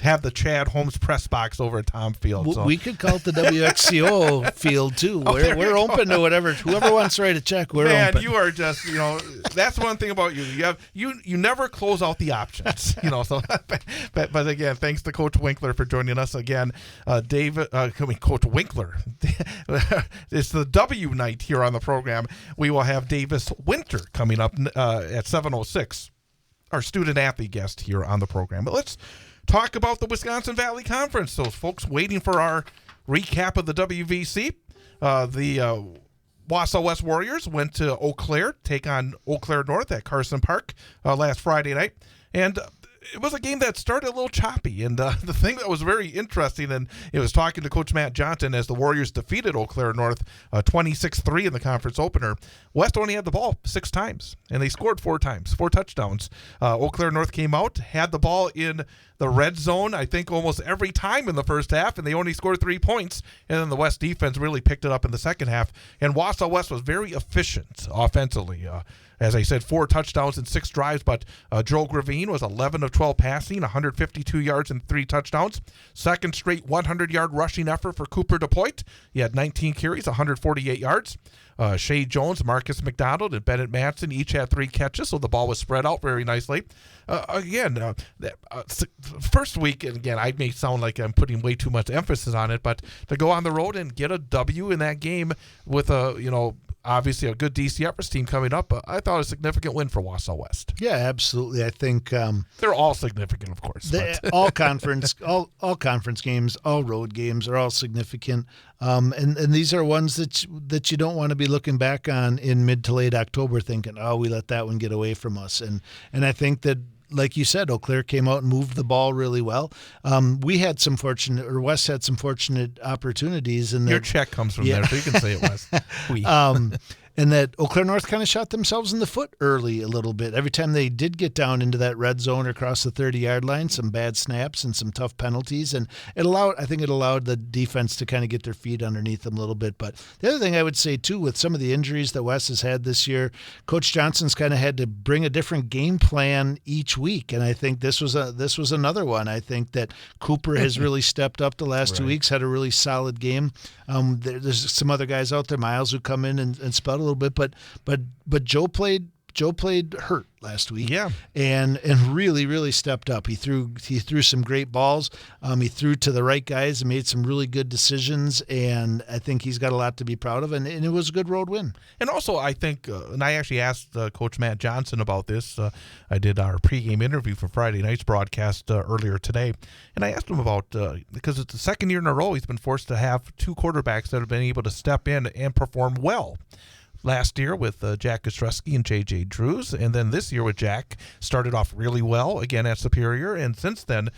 have the Chad Holmes press box over at Tom Field. So. We could call it the WXCO field too. We're open to whatever. Whoever wants to write a check, we're open. Man, you are just that's one thing about you. You never close out the options. So but again, thanks to Coach Winkler for joining us again. Coach Winkler. It's the W night here on the program. We will have Davis Winter coming up at 7:06, our student-athlete guest here on the program. But let's talk about the Wisconsin Valley Conference. Those folks waiting for our recap of the WVC. The Wausau West Warriors went to Eau Claire, take on Eau Claire North at Carson Park last Friday night. And it was a game that started a little choppy, and the thing that was very interesting, and it was talking to Coach Matt Johnson as the Warriors defeated Eau Claire North 26-3 in the conference opener. West only had the ball 6 times, and they scored 4 times, 4 touchdowns. Eau Claire North came out, had the ball in the red zone, I think almost every time in the first half, and they only scored 3 points, and then the West defense really picked it up in the second half, and Wausau West was very efficient offensively. As I said, 4 touchdowns and 6 drives, but Joe Gravine was 11 of 12 passing, 152 yards and 3 touchdowns. Second straight 100-yard rushing effort for Cooper DePoit. He had 19 carries, 148 yards. Shea Jones, Marcus McDonald, and Bennett Matson each had 3 catches, so the ball was spread out very nicely. First week, and again, I may sound like I'm putting way too much emphasis on it, but to go on the road and get a W in that game with obviously a good DC Everest team coming up, I thought a significant win for Wausau West. Yeah, absolutely. I think they're all significant, of course. All conference games, all road games are all significant, and these are ones that you don't want to be looking back on in mid to late October, thinking, "Oh, we let that one get away from us." And I think that, like you said, Eau Claire came out and moved the ball really well. West had some fortunate opportunities. And your check comes from there, so you can say it was. And that Eau Claire North kind of shot themselves in the foot early a little bit. Every time they did get down into that red zone or across the 30-yard line, some bad snaps and some tough penalties. And it allowed the defense to kind of get their feet underneath them a little bit. But the other thing I would say, too, with some of the injuries that West has had this year, Coach Johnson's kind of had to bring a different game plan each week. And I think this was another one. I think that Cooper has really stepped up the last 2 weeks, had a really solid game. There's some other guys out there, Miles, who come in and spell a little bit, but Joe played hurt last week, and really, really stepped up. He threw some great balls. He threw to the right guys and made some really good decisions, and I think he's got a lot to be proud of, and it was a good road win. And also, I think, and I actually asked Coach Matt Johnson about this. I did our pregame interview for Friday night's broadcast earlier today, and I asked him about, because it's the second year in a row he's been forced to have 2 quarterbacks that have been able to step in and perform well. Last year with Jack Ostreski and J.J. Drews, and then this year with Jack, started off really well, again at Superior, and since then,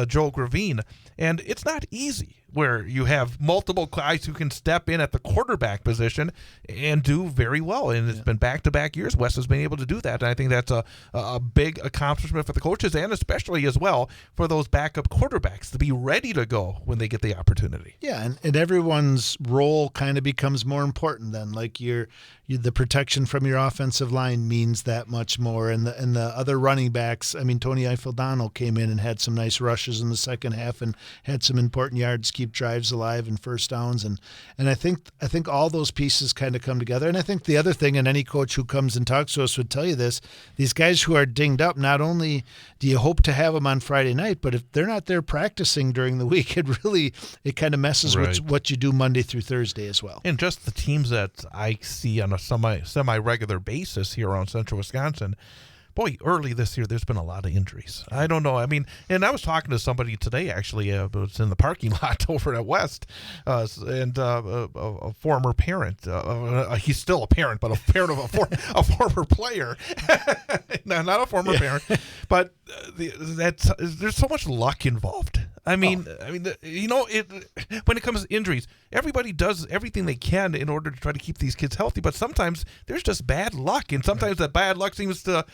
Joe Gravine. And it's not easy where you have multiple guys who can step in at the quarterback position and do very well. And it's been back-to-back years West has been able to do that. And I think that's a big accomplishment for the coaches, and especially as well for those backup quarterbacks to be ready to go when they get the opportunity. Yeah, and everyone's role kind of becomes more important then. Like the protection from your offensive line means that much more. And the other running backs, I mean, Tony Eifel-Donnell came in and had some nice rushes in the second half and had some important yards, keep drives alive and first downs. And I think all those pieces kind of come together. And I think the other thing, and any coach who comes and talks to us would tell you this, these guys who are dinged up, not only do you hope to have them on Friday night, but if they're not there practicing during the week, it kind of messes with what you do Monday through Thursday as well. And just the teams that I see on a semi-regular basis here around Central Wisconsin, boy, early this year, there's been a lot of injuries. I don't know. I mean, and I was talking to somebody today, actually, it was in the parking lot over at West, and a former parent. He's still a parent, but a parent of a former player. No, not a former parent, but there's so much luck involved. I mean, when it comes to injuries, everybody does everything they can in order to try to keep these kids healthy. But sometimes there's just bad luck, and sometimes that bad luck seems to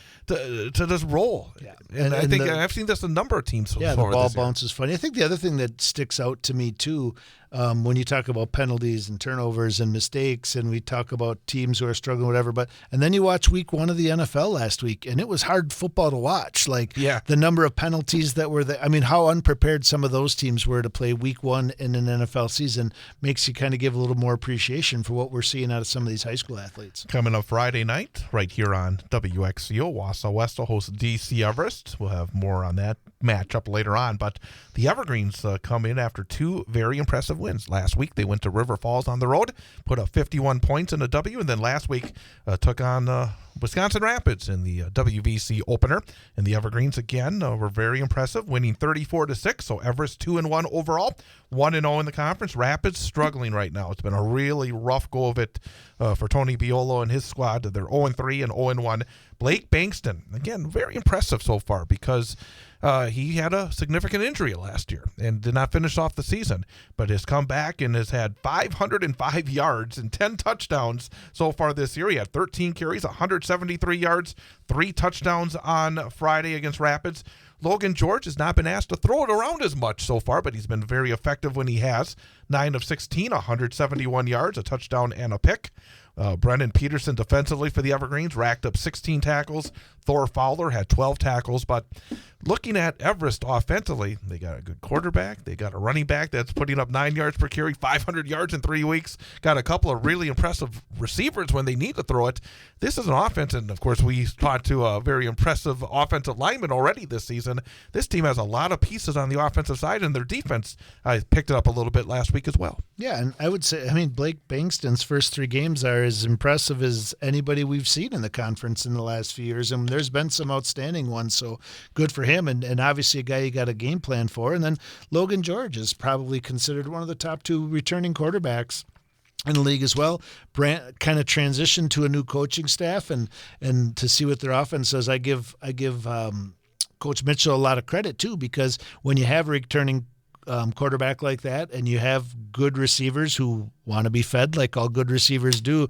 just roll. Yeah. And I think I've seen this a number of teams. Yeah, the ball bounce is funny. I think the other thing that sticks out to me too, when you talk about penalties and turnovers and mistakes, and we talk about teams who are struggling, whatever. And then you watch week 1 of the NFL last week, and it was hard football to watch. The number of penalties that were there. I mean, how unprepared some of those teams were to play week 1 in an NFL season makes you kind of give a little more appreciation for what we're seeing out of some of these high school athletes. Coming up Friday night, right here on WXCO, Wausau West will host DC Everest. We'll have more on that matchup later on. But the Evergreens come in after 2 very impressive wins. Last week, they went to River Falls on the road, put up 51 points in a W, and then last week took on Wisconsin Rapids in the WVC opener. And the Evergreens, again, were very impressive, winning 34-6. So Everest 2-1 overall, 1-0 in the conference. Rapids struggling right now. It's been a really rough go of it for Tony Biolo and his squad. They're 0-3 and 0-1. Blake Bankston, again, very impressive so far because he had a significant injury last year and did not finish off the season, but has come back and has had 505 yards and 10 touchdowns so far this year. He had 13 carries, 173 yards, 3 touchdowns on Friday against Rapids. Logan George has not been asked to throw it around as much so far, but he's been very effective when he has. 9 of 16, 171 yards, a touchdown and a pick. Brendan Peterson defensively for the Evergreens racked up 16 tackles. Thor Fowler had 12 tackles. But looking at Everest offensively, they got a good quarterback. They got a running back that's putting up 9 yards per carry, 500 yards in 3 weeks. Got a couple of really impressive receivers when they need to throw it. This is an offense, and of course we talked to a very impressive offensive lineman already this season. This team has a lot of pieces on the offensive side, and their defense picked it up a little bit last week as well. Yeah, and I would say, Blake Bankston's first 3 games are as impressive as anybody we've seen in the conference in the last few years, and there's been some outstanding ones, so good for him, and obviously a guy you got a game plan for. And then Logan George is probably considered one of the top 2 returning quarterbacks in the league as well. Brant kind of transitioned to a new coaching staff, and to see what their offense does, I give Coach Mitchell a lot of credit too, because when you have a returning quarterback like that, and you have good receivers who want to be fed like all good receivers do,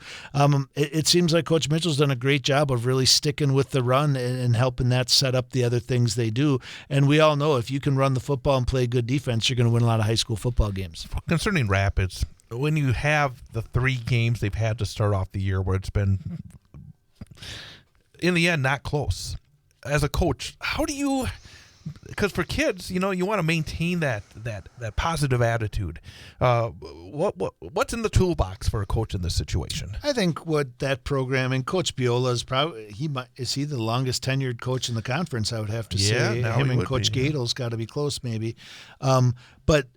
it seems like Coach Mitchell's done a great job of really sticking with the run and helping that set up the other things they do. And we all know if you can run the football and play good defense, you're going to win a lot of high school football games. Concerning Rapids, when you have the 3 games they've had to start off the year where it's been, in the end, not close, as a coach, how do you... Because for kids, you want to maintain that positive attitude. What's in the toolbox for a coach in this situation? I think what that program, and Coach Biola is probably is he the longest tenured coach in the conference? I would have to say. Him and Coach Gadel's got to be close, maybe. But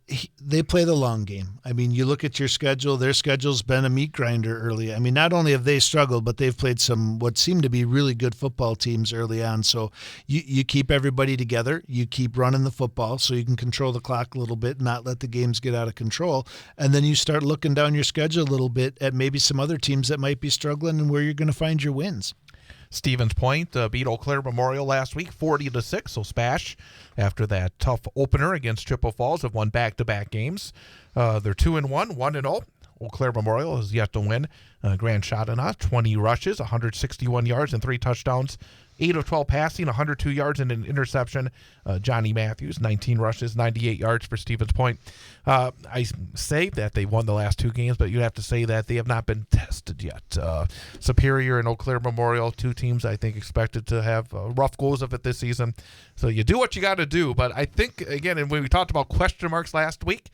they play the long game. You look at your schedule. Their schedule's been a meat grinder early. Not only have they struggled, but they've played some what seem to be really good football teams early on. So you keep everybody together. You keep running the football so you can control the clock a little bit, not let the games get out of control. And then you start looking down your schedule a little bit at maybe some other teams that might be struggling and where you're going to find your wins. Stevens Point beat Eau Claire Memorial last week 40-6. So Spash, after that tough opener against Chippewa Falls, have won back-to-back games. They're 2-1, 1-0. Eau Claire Memorial has yet to win. Grand Chateauneuf, 20 rushes, 161 yards and 3 touchdowns. 8 of 12 passing, 102 yards and an interception. Johnny Matthews, 19 rushes, 98 yards for Stevens Point. I say that they won the last 2 games, but you have to say that they have not been tested yet. Superior and Eau Claire Memorial, 2 teams I think expected to have rough goes of it this season. So you do what you got to do. But I think, again, and when we talked about question marks last week,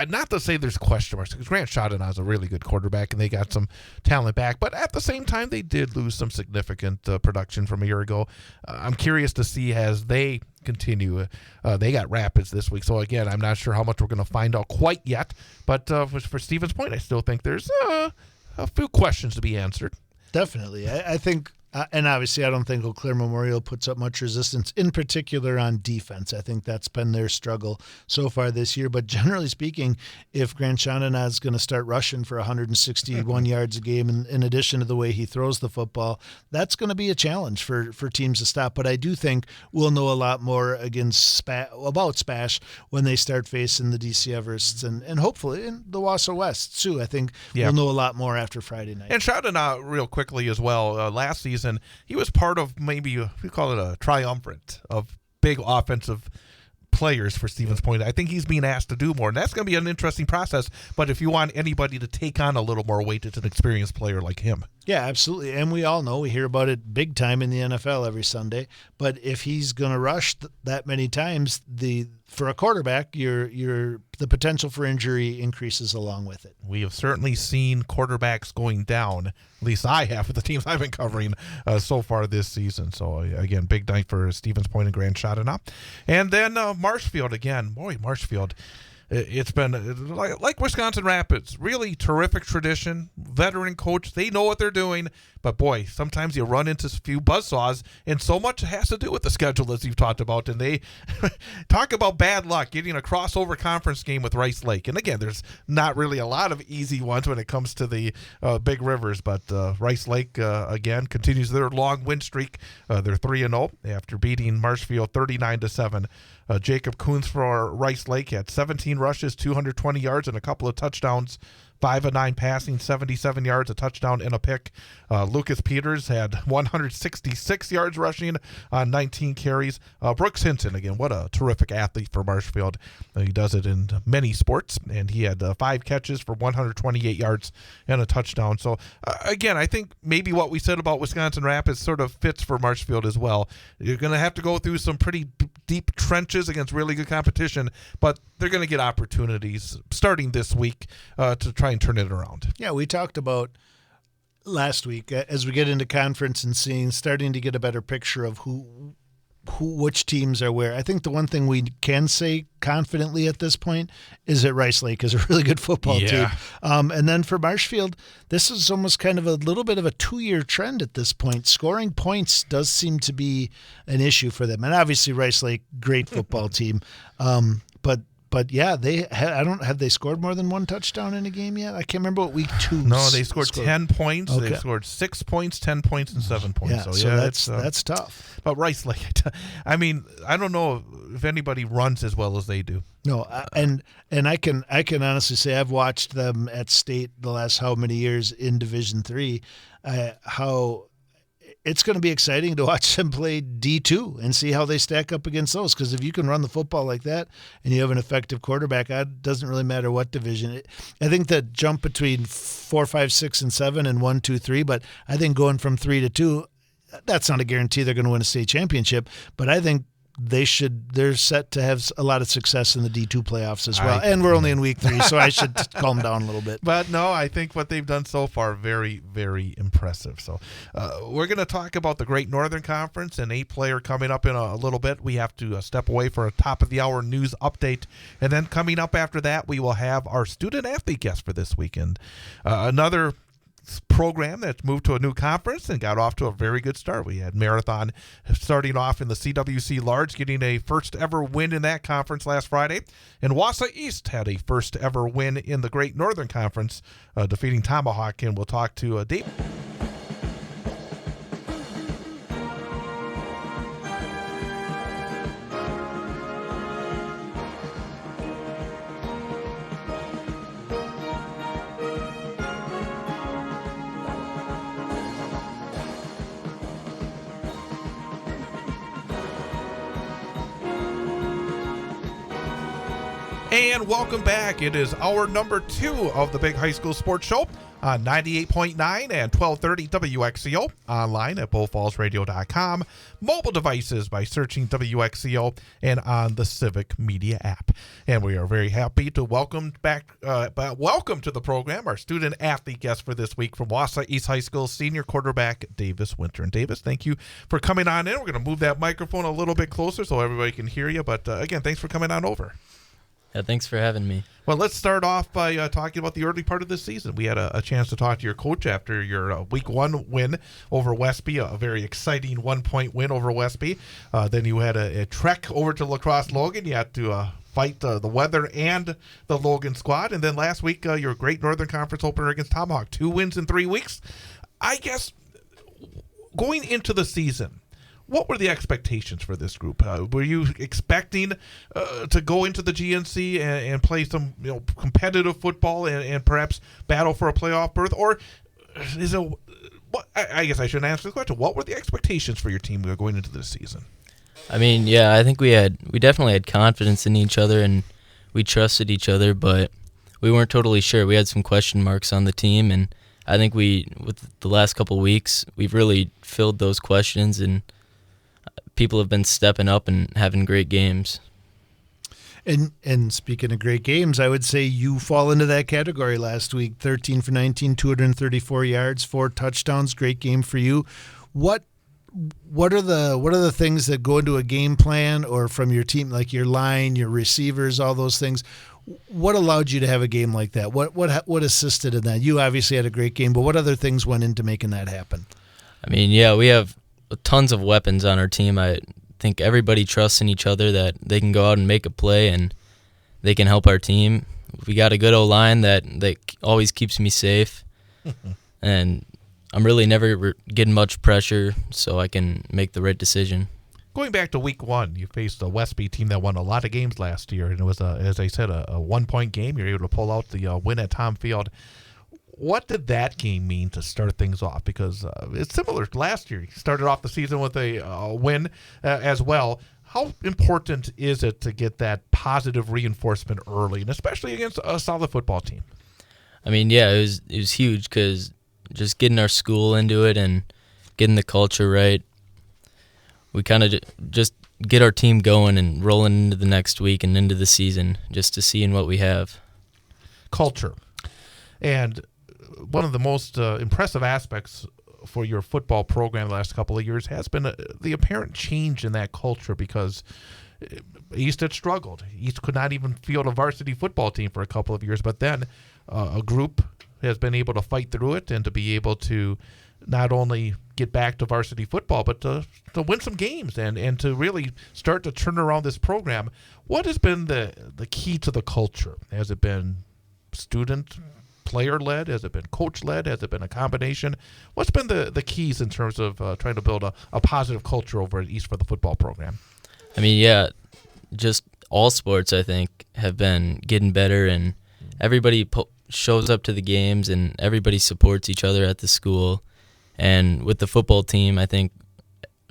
not to say there's question marks, because Grant Chateauneuf is a really good quarterback and they got some talent back, but at the same time they did lose some significant production from a year ago. I'm curious to see as they continue. They got Rapids this week, so again, I'm not sure how much we're going to find out quite yet, but for Stevens Point, I still think there's a few questions to be answered. Definitely. I think And obviously, I don't think Eau Claire Memorial puts up much resistance, in particular on defense. I think that's been their struggle so far this year. But generally speaking, if Grand Chaminade is going to start rushing for 161 yards a game, in addition to the way he throws the football, that's going to be a challenge for teams to stop. But I do think we'll know a lot more about Spash when they start facing the DC Everests and hopefully in the Wausau West, too. I think we'll know a lot more after Friday night. And shouting out real quickly as well, last season, he was part of maybe, we call it a triumvirate of big offensive players for Stevens Point. I think he's being asked to do more, and that's going to be an interesting process. But if you want anybody to take on a little more weight, it's an experienced player like him. Yeah, absolutely. And we all know, we hear about it big time in the NFL every Sunday. But if he's going to rush that many times, for a quarterback, the potential for injury increases along with it. We have certainly seen quarterbacks going down. At least I have with the teams I've been covering so far this season. So, again, big night for Stevens Point and Grand Chaminade. And then Marshfield again. Boy, Marshfield. It's been like Wisconsin Rapids, really terrific tradition, veteran coach. They know what they're doing, but boy, sometimes you run into a few buzzsaws, and so much has to do with the schedule, as you've talked about. And they talk about bad luck getting a crossover conference game with Rice Lake. And again, there's not really a lot of easy ones when it comes to the big rivers, but Rice Lake again continues their long win streak. They're 3-0 after beating Marshfield 39-7. Jacob Coons for Rice Lake had 17 rushes, 220 yards, and a couple of touchdowns. 5 of 9 passing, 77 yards, a touchdown, and a pick. Lucas Peters had 166 yards rushing on 19 carries. Brooks Hinton, again, what a terrific athlete for Marshfield. He does it in many sports, and he had 5 catches for 128 yards and a touchdown. So, again, I think maybe what we said about Wisconsin Rapids sort of fits for Marshfield as well. You're going to have to go through some pretty deep trenches against really good competition, but they're going to get opportunities starting this week to try and turn it around. Yeah, we talked about last week as we get into conference and starting to get a better picture of which teams are where. I think the one thing we can say confidently at this point is that Rice Lake is a really good football team. And then for Marshfield, this is almost kind of a little bit of a 2-year trend at this point. Scoring points does seem to be an issue for them. And obviously Rice Lake, great football team. But yeah, have they scored more than one touchdown in a game yet? I can't remember what week 2. No, they scored 10 points. Okay. They scored 6 points, 10 points, and 7 points. So that's tough. But Rice Lake, I mean, I don't know if anybody runs as well as they do. No, and I can honestly say I've watched them at state the last how many years in Division III. How it's going to be exciting to watch them play D2 and see how they stack up against those. Because if you can run the football like that and you have an effective quarterback, it doesn't really matter what division. I think the jump between 4, 5, 6, and 7 and 1, 2, 3, but I think going from 3 to 2, that's not a guarantee they're going to win a state championship. But I think they're set to have a lot of success in the D2 playoffs as well. And we're only in week 3, so I should calm down a little bit. But no, I think what they've done so far, very, very impressive. So we're going to talk about the Great Northern Conference and 8-player coming up in a little bit. We have to step away for a top-of-the-hour news update. And then coming up after that, we will have our student-athlete guest for this weekend. Another program that's moved to a new conference and got off to a very good start. We had Marathon starting off in the CWC Large, getting a first ever win in that conference last Friday. And Wausau East had a first ever win in the Great Northern Conference, defeating Tomahawk. And we'll talk to Dave. And welcome back. It is hour number 2 of the Big High School Sports Show on 98.9 and 1230 WXCO, online at bullfallsradio.com, mobile devices by searching WXCO, and on the Civic Media app. And we are very happy to welcome to the program our student athlete guest for this week from Wausau East High School, senior quarterback Davis Winter. And Davis, thank you for coming on in. We're going to move that microphone a little bit closer so everybody can hear you. But again, thanks for coming on over. Yeah, thanks for having me. Well, let's start off by talking about the early part of this season. We had a chance to talk to your coach after your Week 1 win over Westby, a very exciting 1-point win over Westby. Then you had a trek over to La Crosse Logan. You had to fight the weather and the Logan squad. And then last week, your great Northern Conference opener against Tomahawk. 2 wins in 3 weeks. I guess going into the season, what were the expectations for this group? Were you expecting to go into the GNC and play some competitive football and perhaps battle for a playoff berth? Or is it, I guess I shouldn't ask the question. What were the expectations for your team going into this season? I mean, yeah, I think we definitely had confidence in each other and we trusted each other, but we weren't totally sure. We had some question marks on the team, and I think with the last couple of weeks, we've really filled those questions, and people have been stepping up and having great games. And speaking of great games, I would say you fall into that category last week. 13 for 19, 234 yards, 4 touchdowns. Great game for you. What are the things that go into a game plan, or from your team, like your line, your receivers, all those things? What allowed you to have a game like that? What assisted in that? You obviously had a great game, but what other things went into making that happen? I mean, yeah, we have tons of weapons on our team. I think everybody trusts in each other that they can go out and make a play and they can help our team. We got a good O-line that always keeps me safe, and I'm really never getting much pressure, so I can make the right decision. Going back to Week 1, you faced a Westby team that won a lot of games last year, and it was, as I said, a 1-point game. You were able to pull out the win at Tom Field. What did that game mean to start things off? Because it's similar to last year. You started off the season with a win as well. How important is it to get that positive reinforcement early, and especially against a solid football team? I mean, yeah, it was huge because just getting our school into it and getting the culture right, we kind of just get our team going and rolling into the next week and into the season just to seeing what we have. Culture. And one of the most impressive aspects for your football program the last couple of years has been the apparent change in that culture, because East had struggled. East could not even field a varsity football team for a couple of years, but then a group has been able to fight through it and to be able to not only get back to varsity football, but to win some games and to really start to turn around this program. What has been the key to the culture? Has it been student player-led? Has it been coach-led? Has it been a combination? What's been the keys in terms of trying to build a positive culture over at East for the football program? I mean, yeah, just all sports, I think, have been getting better, and everybody shows up to the games, and everybody supports each other at the school. And with the football team, I think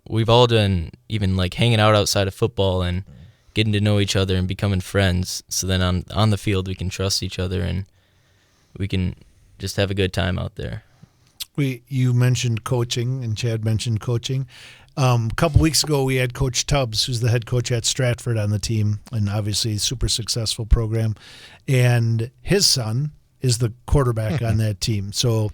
we've all done even like hanging out outside of football and getting to know each other and becoming friends. So then on the field, we can trust each other and we can just have a good time out there. You mentioned coaching, and Chad mentioned coaching. A couple weeks ago, we had Coach Tubbs, who's the head coach at Stratford, on the team, and obviously a super successful program. And his son is the quarterback on that team. So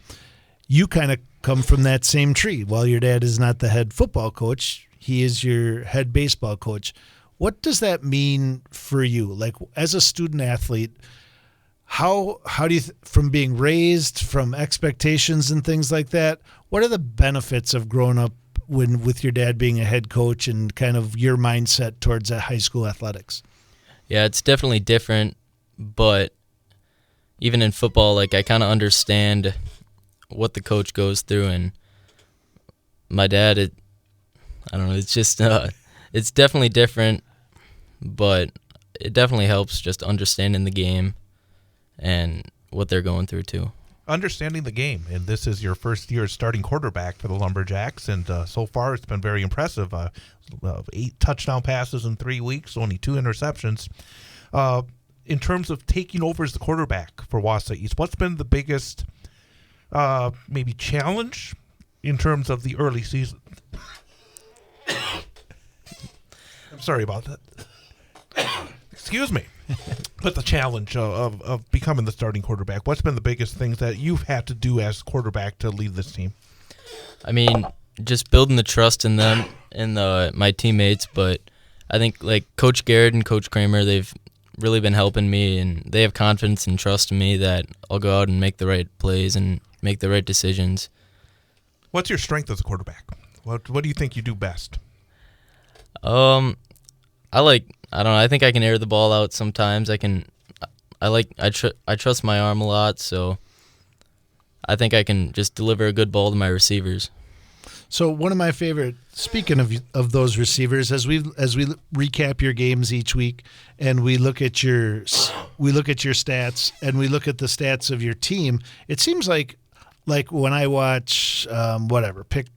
you kind of come from that same tree. While your dad is not the head football coach, he is your head baseball coach. What does that mean for you? Like, as a student athlete, how do you, from being raised, from expectations and things like that, what are the benefits of growing up with your dad being a head coach and kind of your mindset towards high school athletics? Yeah, it's definitely different, but even in football, like, I kind of understand what the coach goes through, and my dad, I don't know, it's just, it's definitely different, but it definitely helps just understanding the game and what they're going through too. Understanding the game, and this is your first year starting quarterback for the Lumberjacks, and so far it's been very impressive. 8 touchdown passes in 3 weeks, only 2 interceptions. In terms of taking over as the quarterback for Wausau East, what's been the biggest maybe challenge in terms of the early season? I'm sorry about that. Excuse me. But the challenge of becoming the starting quarterback, what's been the biggest things that you've had to do as quarterback to lead this team? I mean, just building the trust in them and my teammates, but I think like Coach Garrett and Coach Kramer, they've really been helping me, and they have confidence and trust in me that I'll go out and make the right plays and make the right decisions. What's your strength as a quarterback? What do you think you do best? I don't know. I think I can air the ball out sometimes. I trust my arm a lot, so I think I can just deliver a good ball to my receivers. So one of my favorite, speaking of those receivers, as we recap your games each week, and we look at your stats, and we look at the stats of your team, it seems like when I watch pick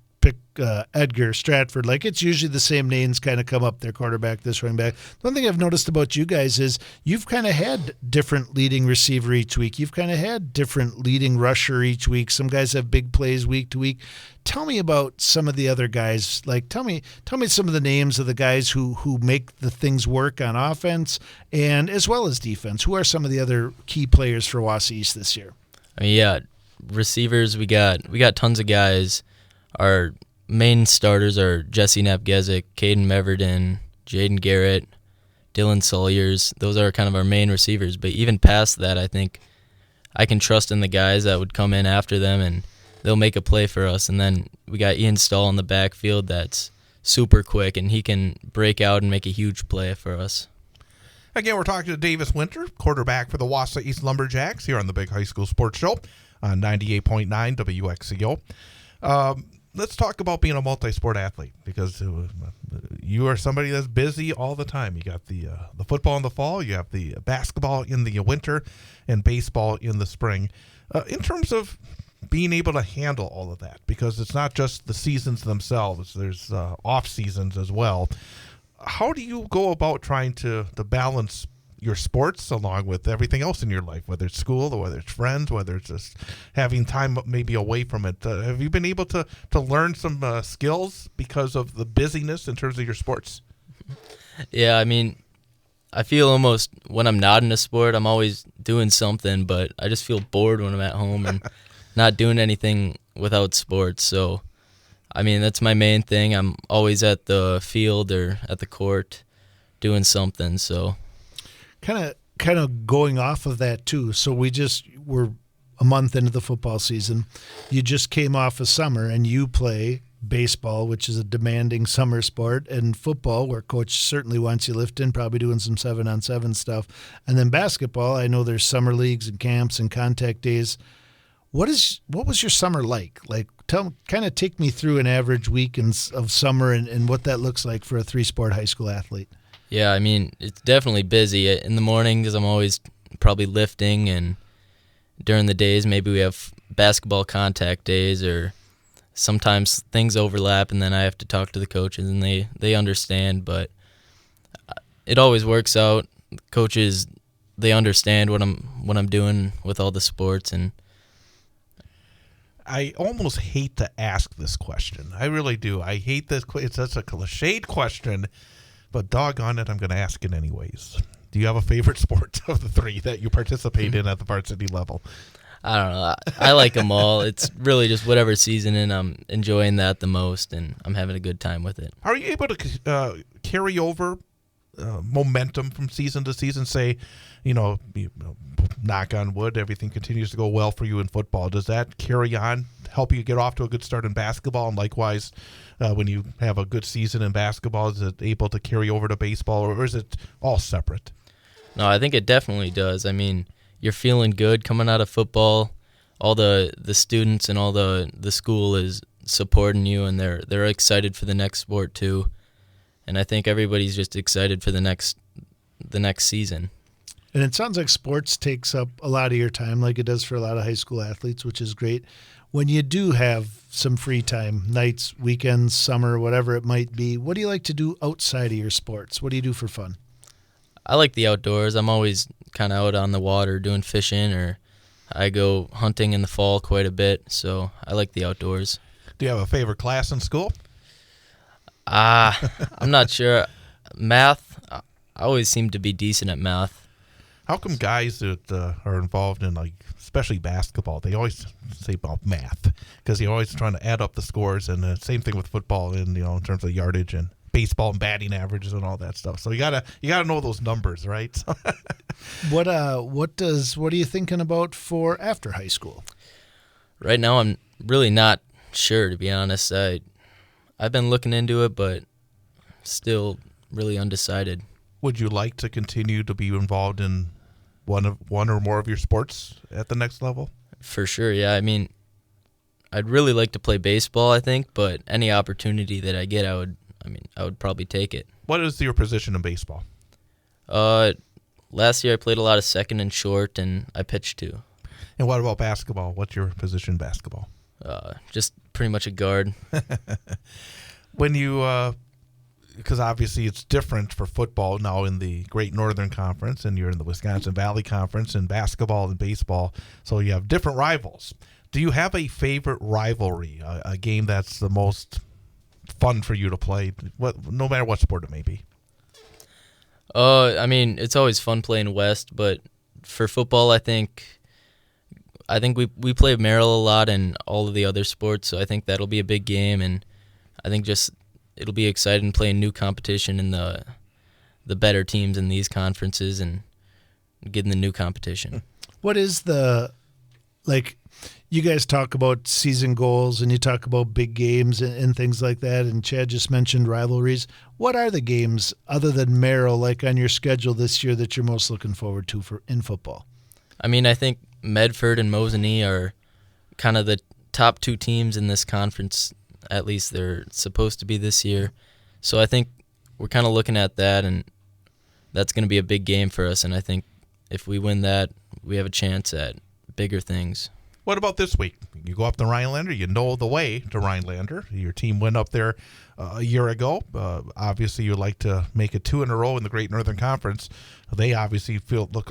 Edgar Stratford, like it's usually the same names kind of come up, their quarterback, this running back. One thing I've noticed about you guys is you've kind of had different leading receiver each week. You've kind of had different leading rusher each week. Some guys have big plays week to week. Tell me about some of the other guys. Like tell me some of the names of the guys who make the things work on offense and as well as defense. Who are some of the other key players for Wausau East this year? I mean, yeah, receivers, we got tons of guys. Our main starters are Jesse Napgezik, Caden Meverden, Jaden Garrett, Dylan Sawyers. Those are kind of our main receivers. But even past that, I think I can trust in the guys that would come in after them, and they'll make a play for us. And then we got Ian Stahl in the backfield that's super quick, and he can break out and make a huge play for us. Again, we're talking to Davis Winter, quarterback for the Wausau East Lumberjacks here on the Big High School Sports Show on 98.9 WXCO. Let's talk about being a multi-sport athlete, because you are somebody that's busy all the time. You got the football in the fall, you have the basketball in the winter, and baseball in the spring. In terms of being able to handle all of that, because it's not just the seasons themselves, there's off seasons as well. How do you go about trying to balance your sports along with everything else in your life, whether it's school or whether it's friends, whether it's just having time maybe away from it? Have you been able to learn some skills because of the busyness in terms of your sports? Yeah, I mean, I feel almost when I'm not in a sport, I'm always doing something, but I just feel bored when I'm at home and not doing anything without sports. So, I mean, that's my main thing. I'm always at the field or at the court doing something, so... Kind of going off of that too. So we're a month into the football season. You just came off of summer and you play baseball, which is a demanding summer sport, and football, where coach certainly wants you lifting, probably doing some 7-on-7 stuff. And then basketball, I know there's summer leagues and camps and contact days. What was your summer like? Like, take me through an average week of summer and what that looks like for a 3-sport high school athlete. Yeah, I mean, it's definitely busy. In the mornings, I'm always probably lifting, and during the days, maybe we have basketball contact days, or sometimes things overlap, and then I have to talk to the coaches, and they understand, but it always works out. Coaches, they understand what I'm doing with all the sports, and I almost hate to ask this question. I really do. I hate this. It's such a cliched question. But doggone it, I'm going to ask it anyways. Do you have a favorite sport of the 3 that you participate in at the varsity level? I don't know. I like them all. It's really just whatever season, and I'm enjoying that the most, and I'm having a good time with it. Are you able to carry over momentum from season to season? Say, knock on wood, everything continues to go well for you in football. Does that carry on, help you get off to a good start in basketball? And likewise, when you have a good season in basketball, is it able to carry over to baseball, or is it all separate? No, I think it definitely does. I mean, you're feeling good coming out of football. All the students and all the school is supporting you, and they're excited for the next sport too. And I think everybody's just excited for the next season. And it sounds like sports takes up a lot of your time, like it does for a lot of high school athletes, which is great. When you do have some free time, nights, weekends, summer, whatever it might be, what do you like to do outside of your sports? What do you do for fun? I like the outdoors. I'm always kind of out on the water doing fishing, or I go hunting in the fall quite a bit, so I like the outdoors. Do you have a favorite class in school? I'm not sure. Math, I always seem to be decent at math. How come guys that are involved in, like, especially basketball, they always say about math? Because you're always trying to add up the scores, and the same thing with football in terms of yardage and baseball and batting averages and all that stuff. So you gotta know those numbers, right? What are you thinking about for after high school? Right now, I'm really not sure, to be honest. I've been looking into it, but still really undecided. Would you like to continue to be involved in one or more of your sports at the next level? For sure, yeah. I mean, I'd really like to play baseball, I think, but any opportunity that I get, I would probably take it. What is your position in baseball? Last year I played a lot of second and short, and I pitched too. And what about basketball? What's your position in basketball? Just pretty much a guard. When you, because obviously it's different for football now in the Great Northern Conference, and you're in the Wisconsin Valley Conference, and basketball and baseball, so you have different rivals. Do you have a favorite rivalry, a game that's the most fun for you to play, no matter what sport it may be? I mean, it's always fun playing West, but for football, I think we play Merrill a lot and all of the other sports, so I think that'll be a big game, and I think just it'll be exciting playing new competition and the better teams in these conferences and getting the new competition. What is you guys talk about season goals and you talk about big games and things like that, and Chad just mentioned rivalries. What are the games other than Merrill, like on your schedule this year, that you're most looking forward to in football? I mean, I think Medford and Mosinee are kind of the top two teams in this conference. At least they're supposed to be this year. So I think we're kind of looking at that, and that's going to be a big game for us. And I think if we win that, we have a chance at bigger things. What about this week? You go up to Rhinelander. You know the way to Rhinelander. Your team went up there a year ago. Obviously, you'd like to make it 2 in a row in the Great Northern Conference. They obviously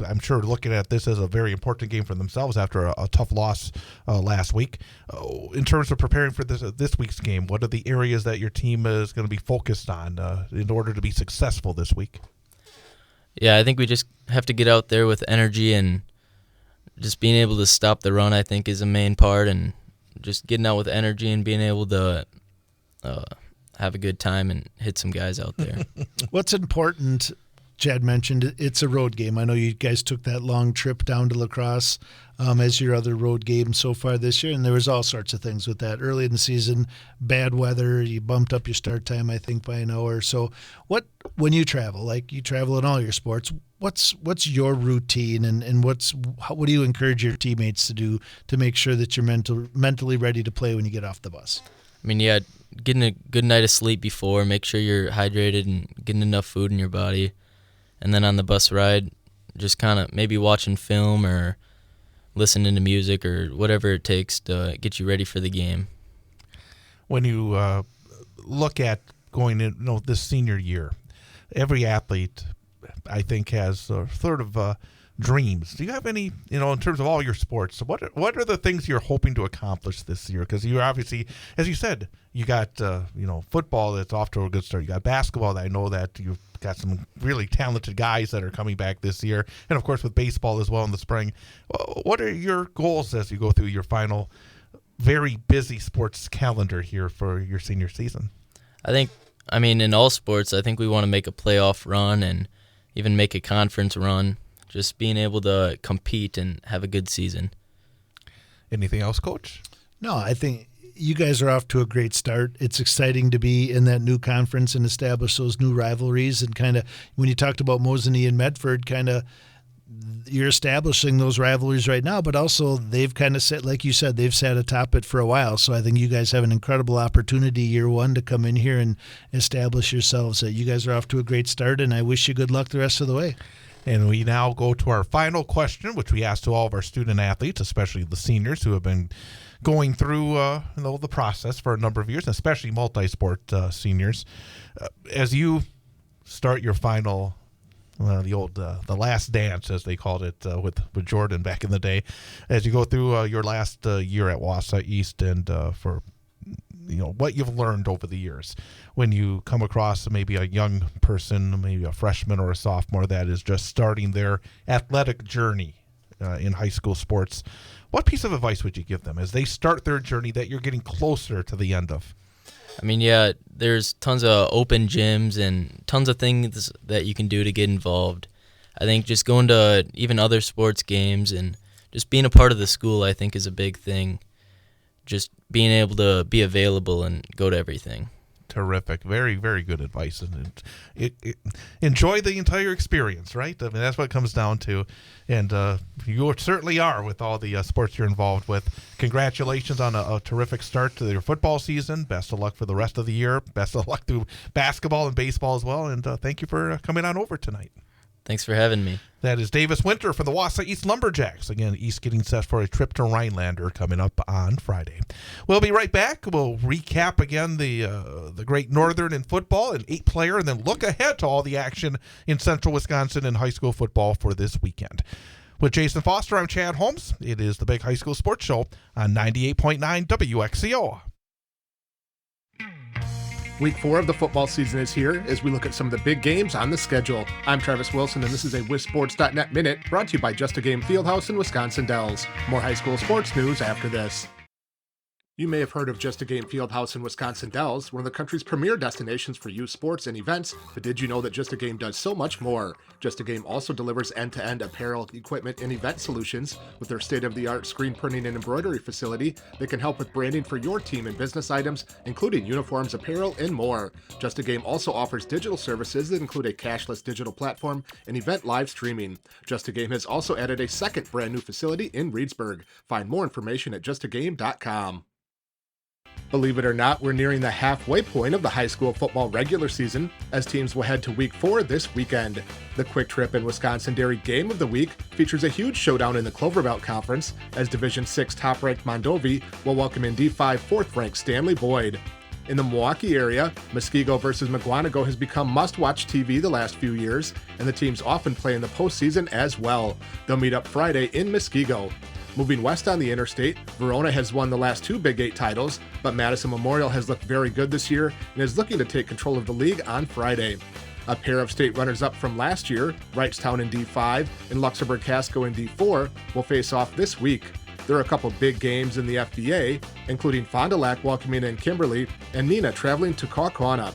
I'm sure looking at this as a very important game for themselves after a tough loss last week. In terms of preparing for this week's game, what are the areas that your team is going to be focused on in order to be successful this week? Yeah, I think we just have to get out there with energy, and just being able to stop the run, I think, is a main part, and just getting out with energy and being able to have a good time and hit some guys out there. What's important, Chad mentioned, it's a road game. I know you guys took that long trip down to La Crosse as your other road game so far this year, and there was all sorts of things with that. Early in the season, bad weather, you bumped up your start time, I think, by an hour. So when you travel, like you travel in all your sports, what's your routine, and what do you encourage your teammates to do to make sure that you're mentally ready to play when you get off the bus? I mean, yeah, getting a good night of sleep before, make sure you're hydrated and getting enough food in your body. And then on the bus ride, just kind of maybe watching film or listening to music or whatever it takes to get you ready for the game. When you look at going in, this senior year, every athlete, I think, has sort of dreams. Do you have any, in terms of all your sports, what are the things you're hoping to accomplish this year? Because you obviously, as you said, you got, football that's off to a good start. You got basketball that I know that you've got some really talented guys that are coming back this year. And, of course, with baseball as well in the spring. What are your goals as you go through your final very busy sports calendar here for your senior season? I mean, in all sports, I think we want to make a playoff run and even make a conference run. Just being able to compete and have a good season. Anything else, Coach? No, I think you guys are off to a great start. It's exciting to be in that new conference and establish those new rivalries. And kind of when you talked about Mosinee and Medford, kind of you're establishing those rivalries right now, but also they've kind of set, like you said, they've sat atop it for a while. So I think you guys have an incredible opportunity year one to come in here and establish yourselves. You guys are off to a great start, and I wish you good luck the rest of the way. And we now go to our final question, which we ask to all of our student athletes, especially the seniors who have been going through the process for a number of years, especially multi-sport seniors. As you start your final, the last dance, as they called it with Jordan back in the day, as you go through your last year at Wausau East, and for what you've learned over the years, when you come across maybe a young person, maybe a freshman or a sophomore that is just starting their athletic journey in high school sports, what piece of advice would you give them as they start their journey that you're getting closer to the end of? I mean, yeah, there's tons of open gyms and tons of things that you can do to get involved. I think just going to even other sports games and just being a part of the school, I think, is a big thing. Just being able to be available and go to everything. Terrific. Very, very good advice. And enjoy the entire experience, right? I mean, that's what it comes down to. And you certainly are with all the sports you're involved with. Congratulations on a terrific start to your football season. Best of luck for the rest of the year. Best of luck through basketball and baseball as well. And thank you for coming on over tonight. Thanks for having me. That is Davis Winter from the Wausau East Lumberjacks. Again, East getting set for a trip to Rhinelander coming up on Friday. We'll be right back. We'll recap again the Great Northern in football, an 8-player, and then look ahead to all the action in Central Wisconsin in high school football for this weekend. With Jason Foster, I'm Chad Holmes. It is the Big High School Sports Show on 98.9 WXCO. Week 4 of the football season is here as we look at some of the big games on the schedule. I'm Travis Wilson, and this is a WisSports.net Minute brought to you by Just a Game Fieldhouse in Wisconsin Dells. More high school sports news after this. You may have heard of Just a Game Fieldhouse in Wisconsin Dells, one of the country's premier destinations for youth sports and events, but did you know that Just a Game does so much more? Just a Game also delivers end-to-end apparel, equipment, and event solutions with their state-of-the-art screen printing and embroidery facility that can help with branding for your team and business items, including uniforms, apparel, and more. Just a Game also offers digital services that include a cashless digital platform and event live streaming. Just a Game has also added a second brand new facility in Reedsburg. Find more information at justagame.com. Believe it or not, we're nearing the halfway point of the high school football regular season as teams will head to week 4 this weekend. The Quick Trip in Wisconsin Dairy Game of the Week features a huge showdown in the Clover Belt Conference as Division 6 top-ranked Mondovi will welcome in D5 4th-ranked Stanley Boyd. In the Milwaukee area, Muskego versus McGuanago has become must-watch TV the last few years, and the teams often play in the postseason as well. They'll meet up Friday in Muskego. Moving west on the interstate, Verona has won the last 2 Big 8 titles, but Madison Memorial has looked very good this year and is looking to take control of the league on Friday. A pair of state runners-up from last year, Wrightstown in D5 and Luxembourg-Casco in D4, will face off this week. There are a couple big games in the FBA, including Fond du Lac welcoming in Kimberly and Neenah traveling to Kaukauna.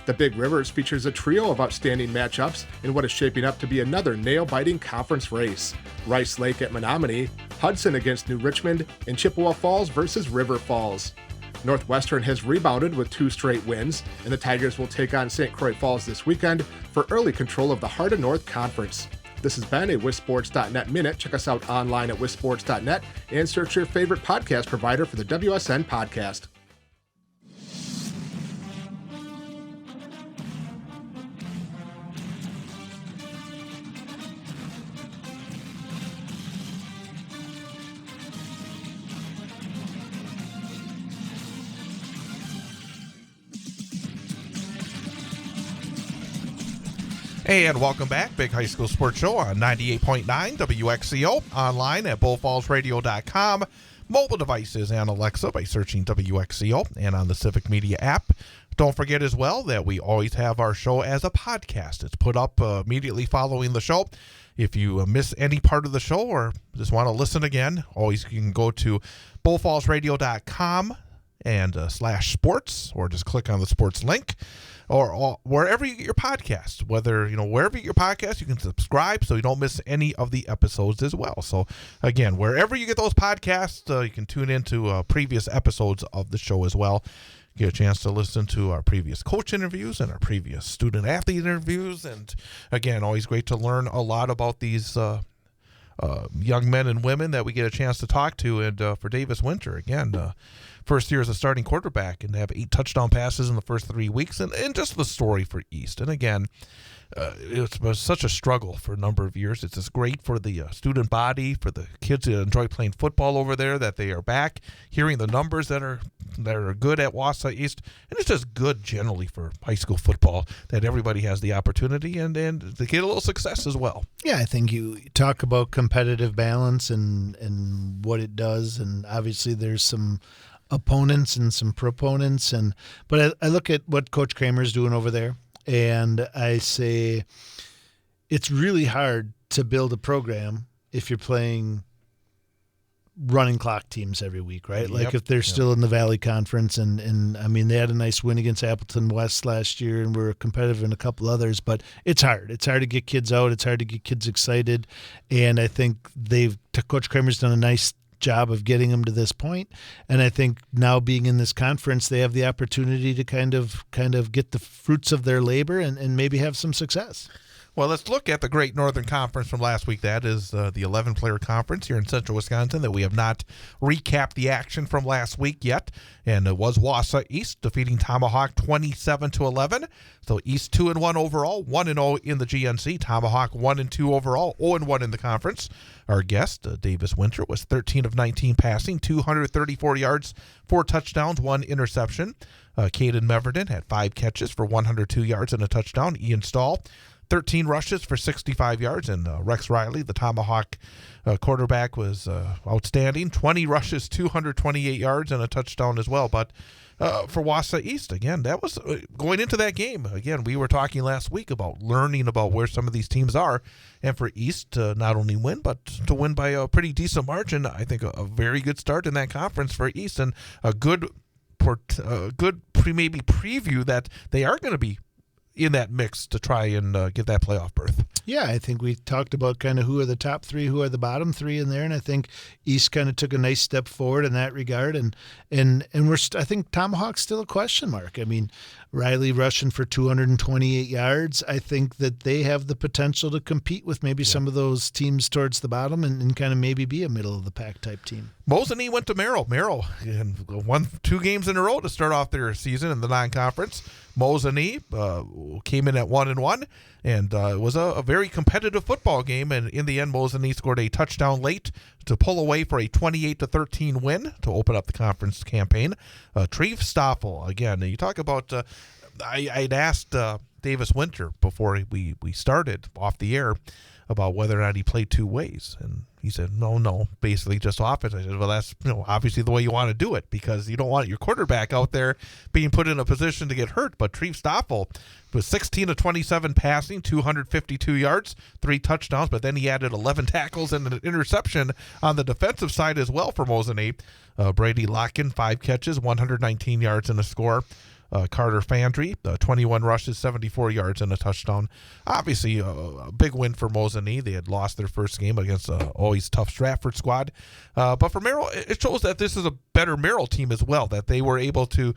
The Big Rivers features a trio of outstanding matchups in what is shaping up to be another nail-biting conference race. Rice Lake at Menominee, Hudson against New Richmond, and Chippewa Falls versus River Falls. Northwestern has rebounded with 2 straight wins, and the Tigers will take on St. Croix Falls this weekend for early control of the Heart of North Conference. This has been a WisSports.net Minute. Check us out online at WisSports.net and search your favorite podcast provider for the WSN podcast. And welcome back. Big High School Sports Show on 98.9 WXCO, online at bullfallsradio.com, mobile devices and Alexa by searching WXCO, and on the Civic Media app. Don't forget as well that we always have our show as a podcast. It's put up immediately following the show. If you miss any part of the show or just want to listen again, always you can go to bullfallsradio.com and /sports, or just click on the sports link. Or wherever you get your podcast, wherever you get your podcast, you can subscribe so you don't miss any of the episodes as well. So, again, wherever you get those podcasts, you can tune into previous episodes of the show as well. Get a chance to listen to our previous coach interviews and our previous student-athlete interviews. And, again, always great to learn a lot about these young men and women that we get a chance to talk to. And for Davis Winter, again, first year as a starting quarterback and have 8 touchdown passes in the first 3 weeks, and just the story for East. And again, it was such a struggle for a number of years. It's just great for the student body, for the kids that enjoy playing football over there, that they are back, hearing the numbers that are good at Wausau East. And it's just good generally for high school football that everybody has the opportunity and to get a little success as well. Yeah, I think you talk about competitive balance and what it does, and obviously there's some opponents and some proponents, but I look at what Coach Kramer's doing over there, and I say it's really hard to build a program if you're playing running clock teams every week, right? Like Yep. if they're still in the Valley Conference, and I mean, they had a nice win against Appleton West last year, and were competitive in a couple others, but it's hard. It's hard to get kids out. It's hard to get kids excited, and I think Coach Kramer's done a nice job of getting them to this point, and I think now being in this conference, they have the opportunity to kind of get the fruits of their labor and maybe have some success. Well, let's look at the Great Northern Conference from last week. That is the 11-player conference here in central Wisconsin that we have not recapped the action from last week yet. And it was Wausau East defeating Tomahawk 27-11. So East 2-1 overall, 1-0 in the GNC. Tomahawk 1-2 overall, 0-1 in the conference. Our guest, Davis Winter, was 13 of 19 passing, 234 yards, 4 touchdowns, 1 interception. Caden Meverden had 5 catches for 102 yards and a touchdown. Ian Stahl, 13 rushes for 65 yards, and Rex Riley, the Tomahawk quarterback, was outstanding. 20 rushes, 228 yards, and a touchdown as well. But for Wausau East, again, that was going into that game. Again, we were talking last week about learning about where some of these teams are, and for East to not only win, but to win by a pretty decent margin. I think a very good start in that conference for East, and a good maybe preview that they are going to be in that mix to try and get that playoff berth. Yeah, I think we talked about kind of who are the top 3, who are the bottom 3 in there, and I think East kind of took a nice step forward in that regard, and I think Tomahawk's still a question mark. I mean, Riley rushing for 228 yards. I think that they have the potential to compete with maybe some of those teams towards the bottom and kind of maybe be a middle of the pack type team. Mosinee went to Merrill. Merrill won 2 games in a row to start off their season in the non-conference. Mosinee came in at 1-1, and it was a very competitive football game. And in the end, Mosinee scored a touchdown late to pull away for a 28-13 win to open up the conference campaign. Treve Stoffel, again, you talk about. I'd asked Davis Winter before we started off the air about whether or not he played 2 ways, and he said no, basically just offense. I said, well, that's obviously the way you want to do it, because you don't want your quarterback out there being put in a position to get hurt. But Treve Stoffel was 16 of 27 passing, 252 yards, 3 touchdowns, but then he added 11 tackles and an interception on the defensive side as well for Mosinee. Brady Locken, 5 catches, 119 yards and a score. Carter Fandry, 21 rushes, 74 yards, and a touchdown. Obviously, a big win for Mosinee. They had lost their first game against always tough Stratford squad. But for Merrill, it shows that this is a better Merrill team as well, that they were able to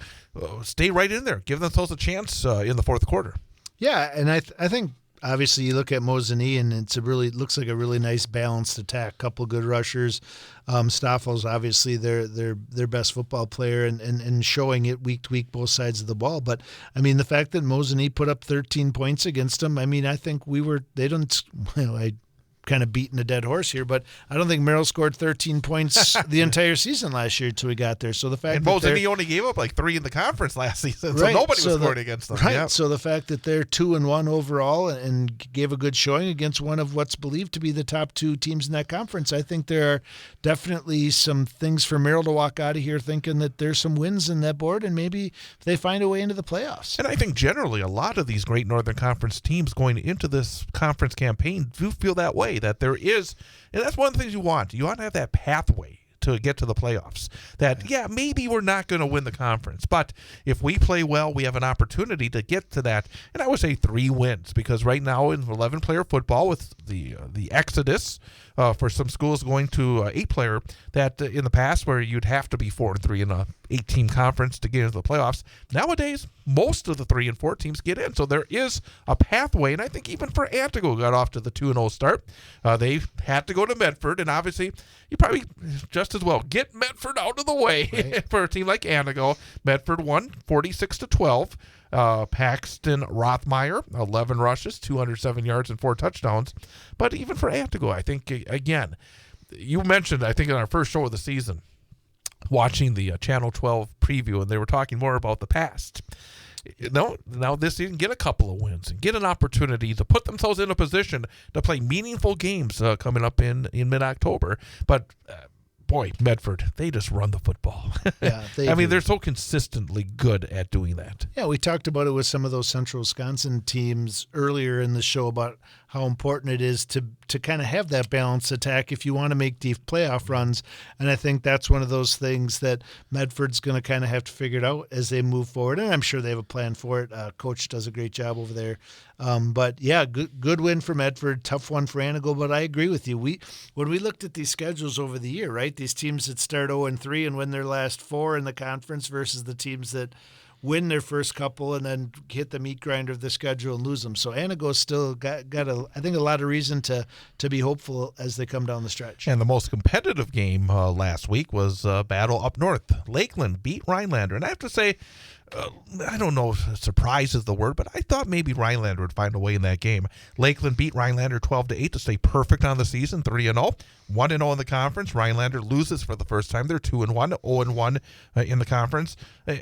stay right in there, give themselves a chance in the fourth quarter. Yeah, and I think obviously you look at Mosinee, and it looks like a really nice balanced attack. Couple good rushers. Stoffel's obviously their best football player, and showing it week to week both sides of the ball. But I mean, the fact that Mosinee put up 13 points against them, I mean, I think I kind of beating a dead horse here, but I don't think Merrill scored 13 points the entire season last year until we got there. So the fact and that Mosinee only gave up like 3 in the conference last season, so right, nobody was scoring against them. Right. Yep. So the fact that they're 2-1 overall and gave a good showing against one of what's believed to be the top 2 teams in that conference, I think there are definitely some things for Merrill to walk out of here thinking that there's some wins in that board, and maybe they find a way into the playoffs. And I think generally a lot of these great Northern Conference teams going into this conference campaign do feel that way, that there is. And that's one of the things you want. You want to have that pathway to get to the playoffs. That, maybe we're not going to win the conference, but if we play well, we have an opportunity to get to that. And I would say 3 wins, because right now in 11-player football with the exodus for some schools going to 8-player, that in the past where you'd have to be 4-3 in a 8-team conference to get into the playoffs, nowadays most of the 3 and 4 teams get in. So there is a pathway, and I think even for Antigo got off to the 2-0 start. They had to go to Medford, and obviously you probably just as well get Medford out of the way for a team like Antigo. Medford won 46-12. Paxton Rothmeyer, 11 rushes, 207 yards, and 4 touchdowns. But even for Antigo, I think, again, you mentioned, I think in our first show of the season, watching the Channel 12 preview, and they were talking more about the past. Now this season, get a couple of wins and get an opportunity to put themselves in a position to play meaningful games coming up in mid-October. But boy, Medford, they just run the football. Yeah, they're so consistently good at doing that. Yeah, we talked about it with some of those Central Wisconsin teams earlier in the show about how important it is to kind of have that balanced attack if you want to make deep playoff runs. And I think that's one of those things that Medford's going to kind of have to figure it out as they move forward. And I'm sure they have a plan for it. Coach does a great job over there. But yeah, good win for Medford. Tough one for Anago, but I agree with you. When we looked at these schedules over the year, right, these teams that start 0-3 and win their last 4 in the conference versus the teams that win their first couple and then hit the meat grinder of the schedule and lose them. So Anago's still got I think a lot of reason to be hopeful as they come down the stretch. And the most competitive game last week was battle up north. Lakeland beat Rhinelander, and I have to say, I don't know if surprise is the word, but I thought maybe Rhinelander would find a way in that game. Lakeland beat Rhinelander 12-8 to stay perfect on the season, 3-0, 1-0 in the conference. Rhinelander loses for the first time. They're 2-1, 0-1 in the conference.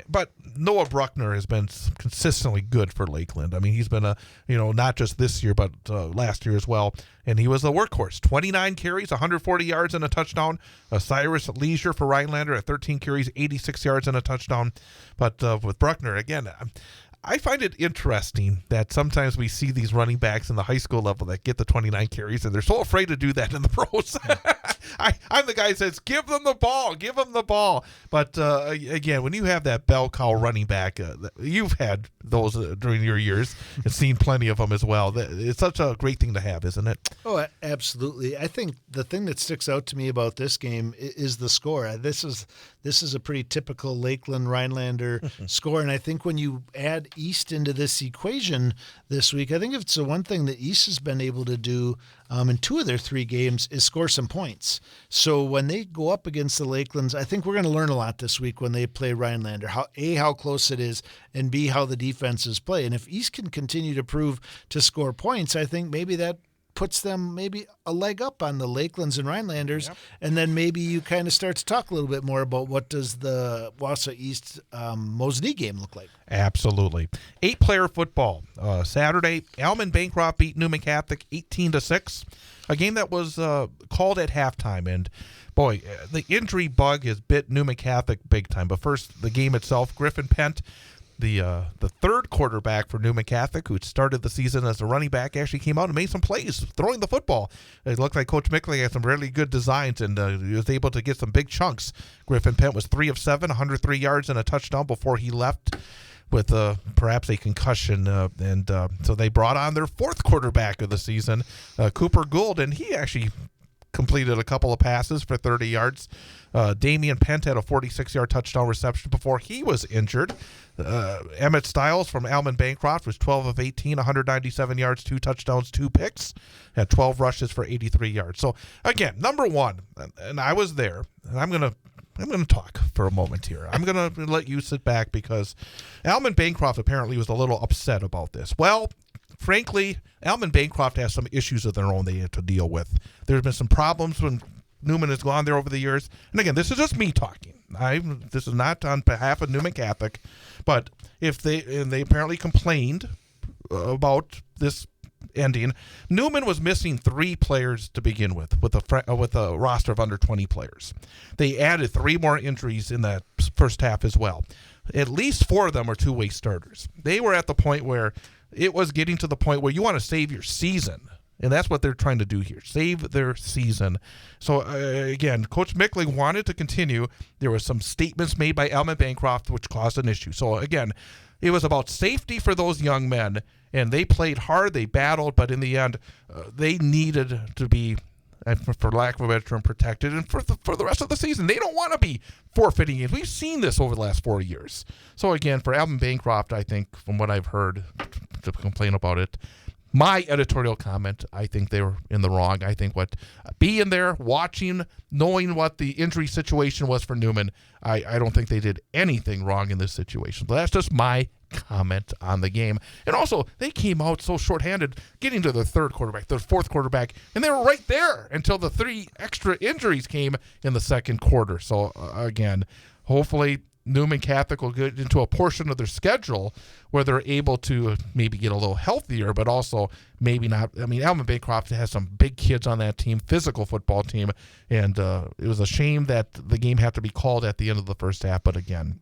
But Noah Bruckner has been consistently good for Lakeland. I mean, he's been not just this year, but last year as well. And he was a workhorse. 29 carries, 140 yards and a touchdown. Cyrus Leisure for Rhinelander at 13 carries, 86 yards and a touchdown. But with Bruckner, again, I find it interesting that sometimes we see these running backs in the high school level that get the 29 carries, and they're so afraid to do that in the pros. I'm the guy that says, give them the ball. But again, when you have that bell cow running back, you've had those during your years and seen plenty of them as well. It's such a great thing to have, isn't it? Oh, absolutely. I think the thing that sticks out to me about this game is the score. This is a pretty typical Lakeland Rhinelander score, and I think when you add East into this equation this week, I think it's the one thing that East has been able to do in 2 of their 3 games is score some points. So when they go up against the Lakelands, I think we're going to learn a lot this week when they play Rhinelander. How close it is, and B, how the defenses play. And if East can continue to prove to score points, I think maybe that puts them maybe a leg up on the Lakelands and Rhinelanders, yep. And then maybe you kind of start to talk a little bit more about what does the Wausau East Mosney game look like. Absolutely. 8-player football. Saturday, Alman Bancroft beat Newman Catholic 18-6, a game that was called at halftime. And boy, the injury bug has bit Newman Catholic big time. But first, the game itself, Griffin Pent, the third quarterback for Newman Catholic, who started the season as a running back, actually came out and made some plays throwing the football. It looked like Coach Mickley had some really good designs, and he was able to get some big chunks. Griffin Pent was 3 of 7, 103 yards and a touchdown before he left with perhaps a concussion. So they brought on their 4th quarterback of the season, Cooper Gould, and he actually completed a couple of passes for 30 yards. Damian Pent had a 46-yard touchdown reception before he was injured. Emmett Stiles from Alman Bancroft was 12 of 18, 197 yards, 2 touchdowns, 2 picks, had 12 rushes for 83 yards. So again, number one, and I was there, and I'm gonna talk for a moment here. I'm gonna let you sit back because Alman Bancroft apparently was a little upset about this. Well, frankly, Alman Bancroft has some issues of their own they have to deal with. There's been some problems when Newman has gone there over the years. And again, this is just me talking. This is not on behalf of Newman Catholic. But they apparently complained about this ending. Newman was missing 3 players to begin with a roster of under 20 players. They added 3 more injuries in that first half as well. At least 4 of them are 2-way starters. They were at the point where it was getting to the point where you want to save your season. And that's what they're trying to do here, save their season. So, again, Coach Mickley wanted to continue. There were some statements made by Alman Bancroft which caused an issue. So, again, it was about safety for those young men, and they played hard, they battled, but in the end, they needed to be, for lack of a better term, protected. And for the rest of the season, they don't want to be forfeiting it. We've seen this over the last 4 years. So, again, for Alman Bancroft, I think, from what I've heard, to complain about it, my editorial comment, I think they were in the wrong. I think being there, watching, knowing what the injury situation was for Newman, I don't think they did anything wrong in this situation. But that's just my comment on the game. And also, they came out so shorthanded, getting to their 3rd quarterback, their 4th quarterback, and they were right there until the 3 extra injuries came in the 2nd quarter. So, again, hopefully Newman Catholic will get into a portion of their schedule where they're able to maybe get a little healthier, but also maybe not. I mean, Alman Bancroft has some big kids on that team, physical football team, and it was a shame that the game had to be called at the end of the first half. But again,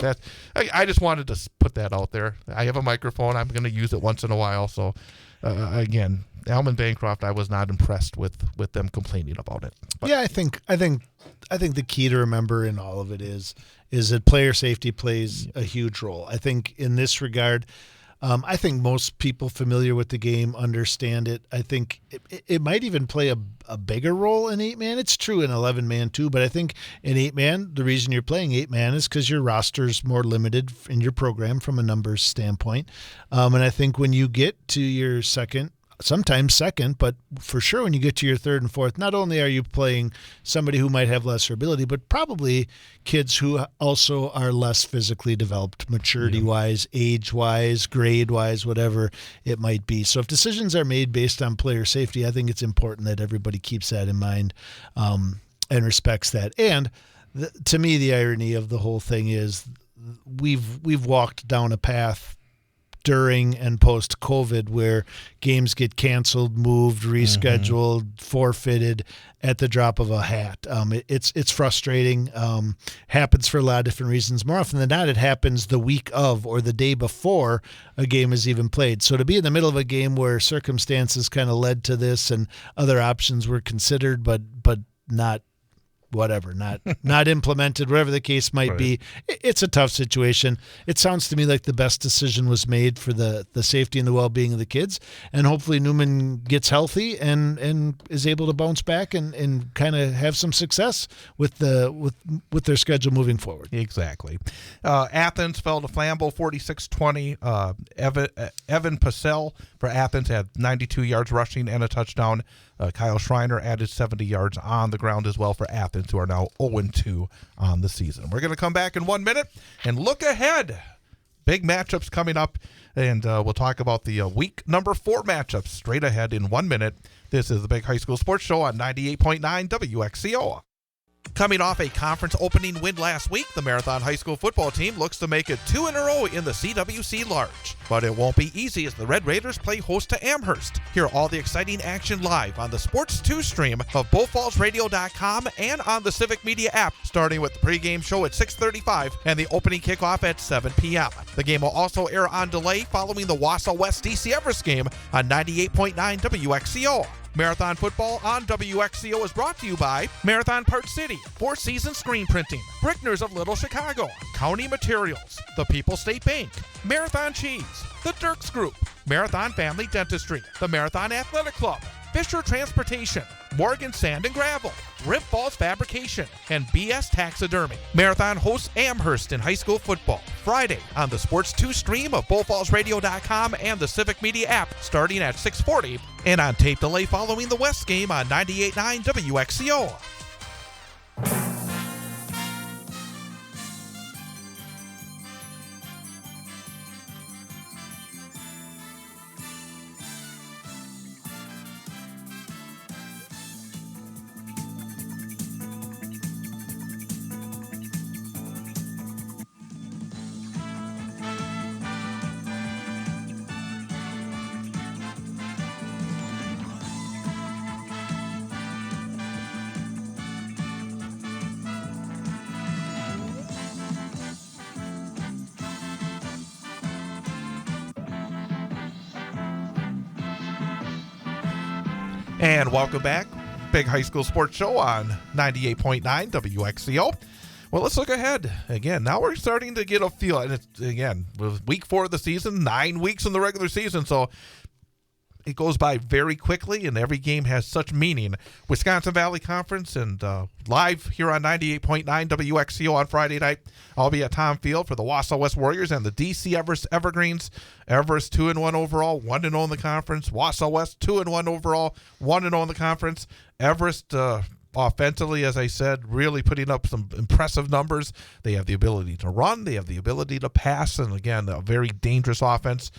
I just wanted to put that out there. I have a microphone. I'm going to use it once in a while, so again, Elman Bancroft, I was not impressed with them complaining about it. But yeah, I think the key to remember in all of it is that player safety plays a huge role. I think in this regard, I think most people familiar with the game understand it. I think it might even play a bigger role in 8-man. It's true in 11-man too, but I think in 8-man, the reason you're playing 8-man is because your roster's more limited in your program from a numbers standpoint. And I think when you get to your sometimes second, but for sure when you get to your third and fourth, not only are you playing somebody who might have lesser ability, but probably kids who also are less physically developed, maturity-wise, age-wise, grade-wise, whatever it might be. So if decisions are made based on player safety, I think it's important that everybody keeps that in mind and respects that. And to me, the irony of the whole thing is we've walked down a path during and post-COVID where games get canceled, moved, rescheduled, forfeited at the drop of a hat. It's frustrating. Happens for a lot of different reasons. More often than not, it happens the week of or the day before a game is even played. So to be in the middle of a game where circumstances kind of led to this and other options were considered but not not implemented, whatever the case might be. It's a tough situation. It sounds to me like the best decision was made for the safety and the well-being of the kids, and hopefully Newman gets healthy and is able to bounce back and kind of have some success with their schedule moving forward. Exactly. Athens fell to Flambeau 46-20. Evan Purcell for Athens had 92 yards rushing and a touchdown. Kyle Schreiner added 70 yards on the ground as well for Athens, who are now 0-2 on the season. We're going to come back in 1 minute and look ahead. Big matchups coming up, and we'll talk about the week number 4 matchups straight ahead in 1 minute. This is the Big High School Sports Show on 98.9 WXCO. Coming off a conference opening win last week, the Marathon High School football team looks to make it 2 in a row in the CWC Large. But it won't be easy as the Red Raiders play host to Amherst. Hear all the exciting action live on the Sports 2 stream of BullFallsRadio.com and on the Civic Media app, starting with the pregame show at 6:35 and the opening kickoff at 7 p.m. The game will also air on delay following the Wausau West DC Everest game on 98.9 WXCO. Marathon Football on WXCO is brought to you by Marathon Park City, Four Seasons Screen Printing, Brickners of Little Chicago, County Materials, the People's State Bank, Marathon Cheese, the Dirks Group, Marathon Family Dentistry, the Marathon Athletic Club, Fisher Transportation, Morgan Sand and Gravel, Rip Falls Fabrication, and BS Taxidermy. Marathon hosts Amherst in high school football Friday on the Sports 2 stream of BullFallsRadio.com and the Civic Media app starting at 6:40 and on tape delay following the West game on 98.9 WXCO. And welcome back. Big High School Sports Show on 98.9 WXCO. Well, let's look ahead. Again, now we're starting to get a feel. And it's, again, week 4 of the season, 9 weeks in the regular season. So it goes by very quickly, and every game has such meaning. Wisconsin Valley Conference and live here on 98.9 WXCO on Friday night. I'll be at Tom Field for the Wausau West Warriors and the DC Everest Evergreens. Everest 2-1 overall, 1-0 in the conference. Wausau West 2-1 overall, 1-0 in the conference. Everest offensively, as I said, really putting up some impressive numbers. They have the ability to run. They have the ability to pass. And again, a very dangerous offense.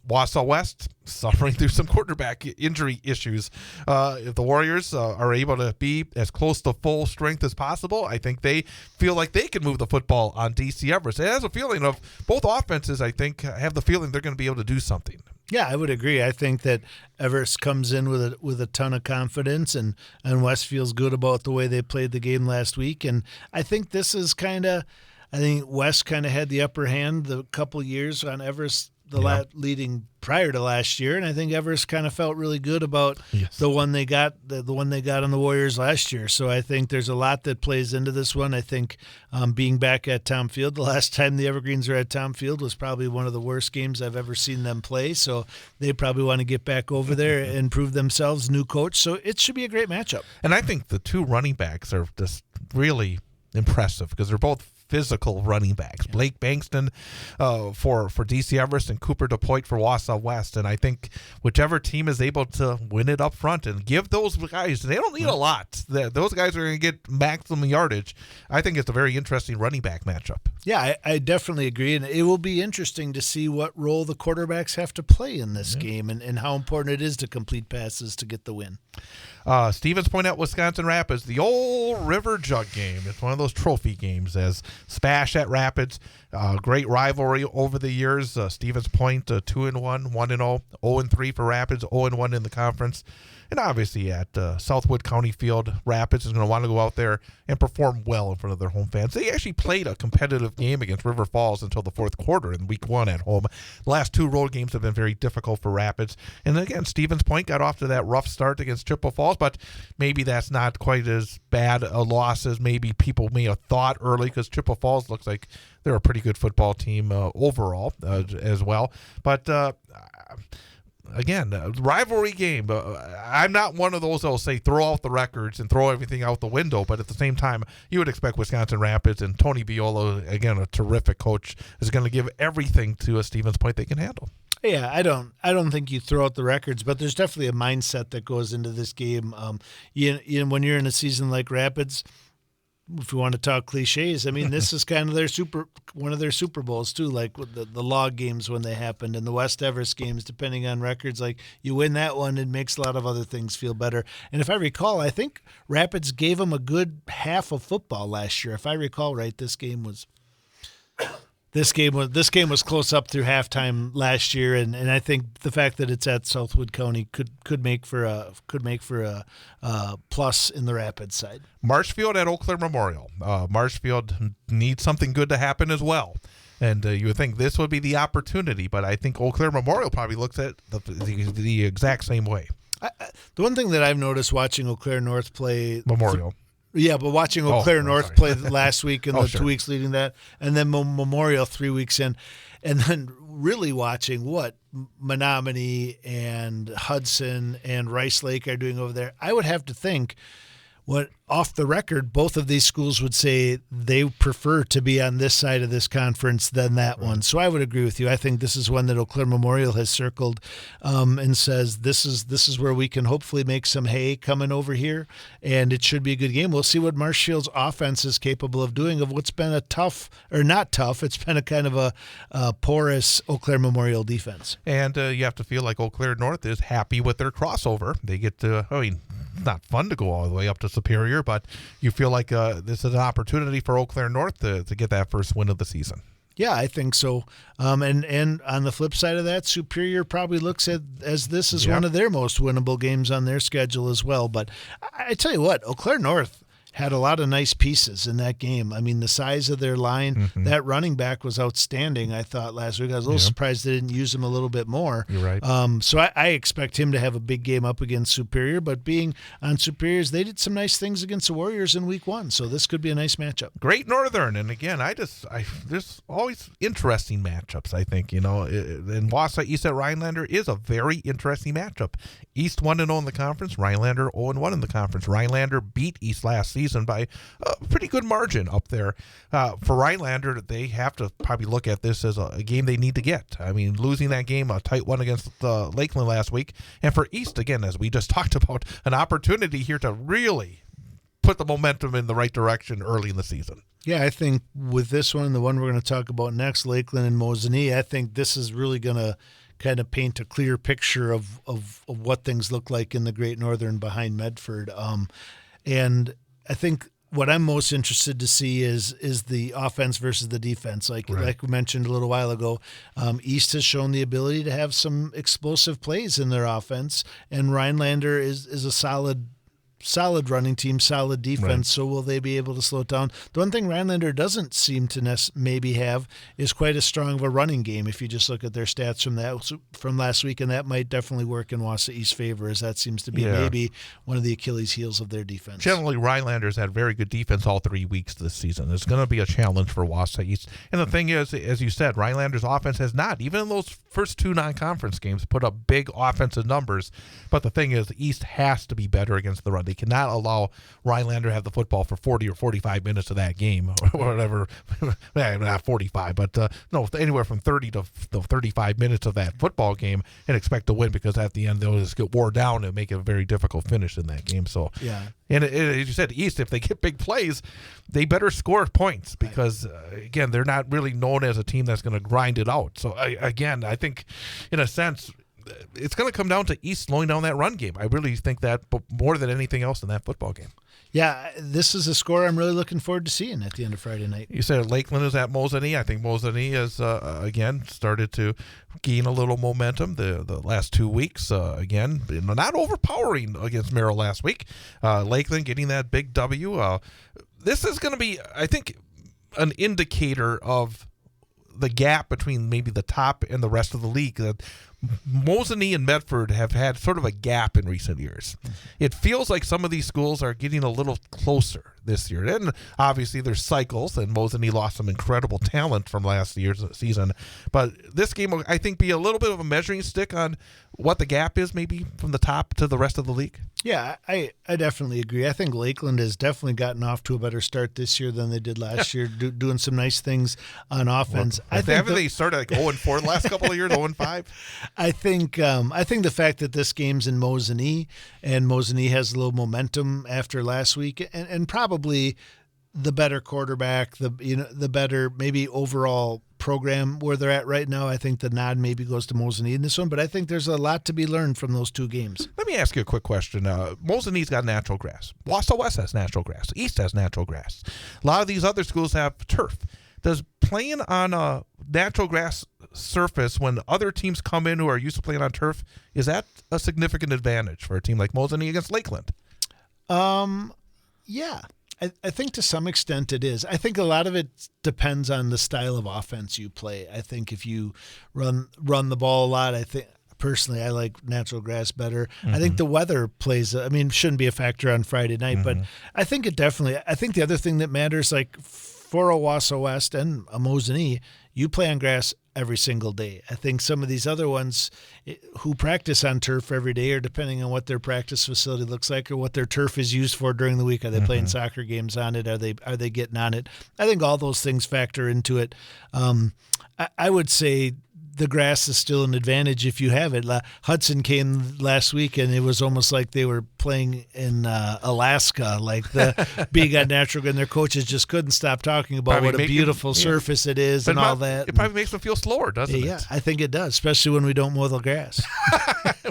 Wausau West suffering through some quarterback injury issues. If the Warriors are able to be as close to full strength as possible, I think they feel like they can move the football on DC Everest. It has a feeling of both offenses, I think, have the feeling they're going to be able to do something. Yeah, I would agree. I think that Everest comes in with a ton of confidence, and West feels good about the way they played the game last week. And I think this is I think West kind of had the upper hand the couple years on Everest leading prior to last year, and I think Everest kind of felt really good about the one they got on the Warriors last year. So I think there's a lot that plays into this one. I think being back at Tom Field, the last time the Evergreens were at Tom Field was probably one of the worst games I've ever seen them play. So they probably want to get back over there and prove themselves. New coach, so it should be a great matchup. And I think the two running backs are just really impressive because they're both physical running backs. Blake Bankston for DC Everest and Cooper DePoit for Wausau West. And I think whichever team is able to win it up front and give those guys, they don't need a lot. Those guys are going to get maximum yardage. I think it's a very interesting running back matchup. Yeah, I definitely agree. And it will be interesting to see what role the quarterbacks have to play in this game and how important it is to complete passes to get the win. Stevens Point at Wisconsin Rapids, the old River Jug game. It's one of those trophy games as Spash at Rapids. Great rivalry over the years. Stevens Point 2-1, 1-0, 0-3 for Rapids, 0-1 in the conference. And obviously at Southwood County Field, Rapids is going to want to go out there and perform well in front of their home fans. They actually played a competitive game against River Falls until the fourth quarter in week 1 at home. The last 2 road games have been very difficult for Rapids. And again, Stevens Point got off to that rough start against Chippewa Falls, but maybe that's not quite as bad a loss as maybe people may have thought early because Chippewa Falls looks like they're a pretty good football team overall as well. But again, rivalry game. I'm not one of those that will say throw out the records and throw everything out the window, but at the same time, you would expect Wisconsin Rapids and Tony Viola, again, a terrific coach, is going to give everything to a Stevens Point they can handle. Yeah, I don't think you throw out the records, but there's definitely a mindset that goes into this game. When you're in a season like Rapids, if we want to talk cliches, I mean, this is kind of one of their Super Bowls too, like with the log games when they happened and the West Everest games, depending on records. Like you win that one, it makes a lot of other things feel better. And if I recall, I think Rapids gave them a good half of football last year. If I recall right, this game was close up through halftime last year, and I think the fact that it's at Southwood County could make for a plus in the Rapids side. Marshfield at Eau Claire Memorial. Marshfield needs something good to happen as well. And you would think this would be the opportunity, but I think Eau Claire Memorial probably looks at the exact same way. The one thing that I've noticed watching Eau Claire North play Memorial. Yeah, but watching Eau Claire North play last week and 2 weeks leading that, and then Memorial 3 weeks in, and then really watching what Menominee and Hudson and Rice Lake are doing over there, I would have to think, off the record, both of these schools would say they prefer to be on this side of this conference than that one. So I would agree with you. I think this is one that Eau Claire Memorial has circled and says this is where we can hopefully make some hay coming over here, and it should be a good game. We'll see what Marshfield's offense is capable of doing of what's been a tough, or not tough, it's been a kind of a porous Eau Claire Memorial defense. And you have to feel like Eau Claire North is happy with their crossover. They get to, it's not fun to go all the way up to Superior, but you feel like this is an opportunity for Eau Claire North to get that first win of the season. Yeah, I think so. And on the flip side of that, Superior probably looks at as this is one of their most winnable games on their schedule as well. But I tell you what, Eau Claire North had a lot of nice pieces in that game. I mean, the size of their line, that running back was outstanding, I thought, last week. I was a little surprised they didn't use him a little bit more. You're right. So I expect him to have a big game up against Superior, but being on Superior's, they did some nice things against the Warriors in week 1, so this could be a nice matchup. Great Northern, and again, there's always interesting matchups, I think, and Wausau East at Rhinelander is a very interesting matchup. East 1-0 in the conference, Rhinelander 0-1 in the conference. Rhinelander beat East last season by a pretty good margin up there. For Rhinelander, they have to probably look at this as a game they need to get. I mean, losing that game, a tight one against Lakeland last week. And for East, again, as we just talked about, an opportunity here to really put the momentum in the right direction early in the season. Yeah, I think with this one, the one we're going to talk about next, Lakeland and Mosinee, I think this is really going to kind of paint a clear picture of what things look like in the Great Northern behind Medford. And I think what I'm most interested to see is the offense versus the defense. Like we mentioned a little while ago, East has shown the ability to have some explosive plays in their offense, and Rhinelander is a solid solid running team, solid defense. Right. So will they be able to slow it down? The one thing Rhinelander doesn't seem to maybe have is quite as strong of a running game. If you just look at their stats from last week, and that might definitely work in Wausau East's favor, as that seems to be maybe one of the Achilles heels of their defense. Generally, Rhinelanders had very good defense all 3 weeks this season. It's going to be a challenge for Wausau East. And the thing is, as you said, Rhinelanders' offense has not, even in those first 2 non-conference games, put up big offensive numbers. But the thing is, the East has to be better against the run. They cannot allow Rhinelander to have the football for 40 or 45 minutes of that game, or whatever. Not 45, but no, anywhere from 30 to 35 minutes of that football game, and expect to win, because at the end they'll just get wore down and make it a very difficult finish in that game. So yeah. And as you said, East, if they get big plays, they better score points, because, again, they're not really known as a team that's going to grind it out. So, again, I think, in a sense, it's going to come down to East slowing down that run game. I really think that more than anything else in that football game. Yeah, this is a score I'm really looking forward to seeing at the end of Friday night. You said Lakeland is at Mosinee. I think Mosinee has, again, started to gain a little momentum the last 2 weeks. Again, not overpowering against Merrill last week. Lakeland getting that big W. This is going to be, I think, an indicator of the gap between maybe the top and the rest of the league. Mosinee and Medford have had sort of a gap in recent years. It feels like some of these schools are getting a little closer this year. And obviously there's cycles, and Mosinee lost some incredible talent from last year's season. But this game will, I think, be a little bit of a measuring stick on what the gap is maybe from the top to the rest of the league. Yeah, I definitely agree. I think Lakeland has definitely gotten off to a better start this year than they did last year, doing some nice things on offense. Well, haven't they started like 0-4 the last couple of years, 0-5? I think the fact that this game's in Mosinee, and Mosinee has a little momentum after last week, and probably the better quarterback, the better maybe overall program where they're at right now. I think the nod maybe goes to Mosinee in this one, but I think there's a lot to be learned from those 2 games. Let me ask you a quick question. Mosinee's got natural grass. Wausau West has natural grass. East has natural grass. A lot of these other schools have turf. Does playing on a natural grass surface when other teams come in who are used to playing on turf, is that a significant advantage for a team like Mosinee against Lakeland? Yeah. I think to some extent it is. I think a lot of it depends on the style of offense you play. I think if you run the ball a lot, I think personally I like natural grass better. Mm-hmm. I think the weather shouldn't be a factor on Friday night, but I think it definitely. I think the other thing that matters, like for a Wausau West and a Mosinee, you play on grass every single day. I think some of these other ones who practice on turf every day, or depending on what their practice facility looks like or what their turf is used for during the week, are they playing soccer games on it? Are they getting on it? I think all those things factor into it. I would say the grass is still an advantage if you have it. Hudson came last week, and it was almost like they were playing in Alaska, like the being on natural, and their coaches just couldn't stop talking about probably what a beautiful surface it is, and all that. It probably makes them feel slower, doesn't it? Yeah, I think it does, especially when we don't mow the grass.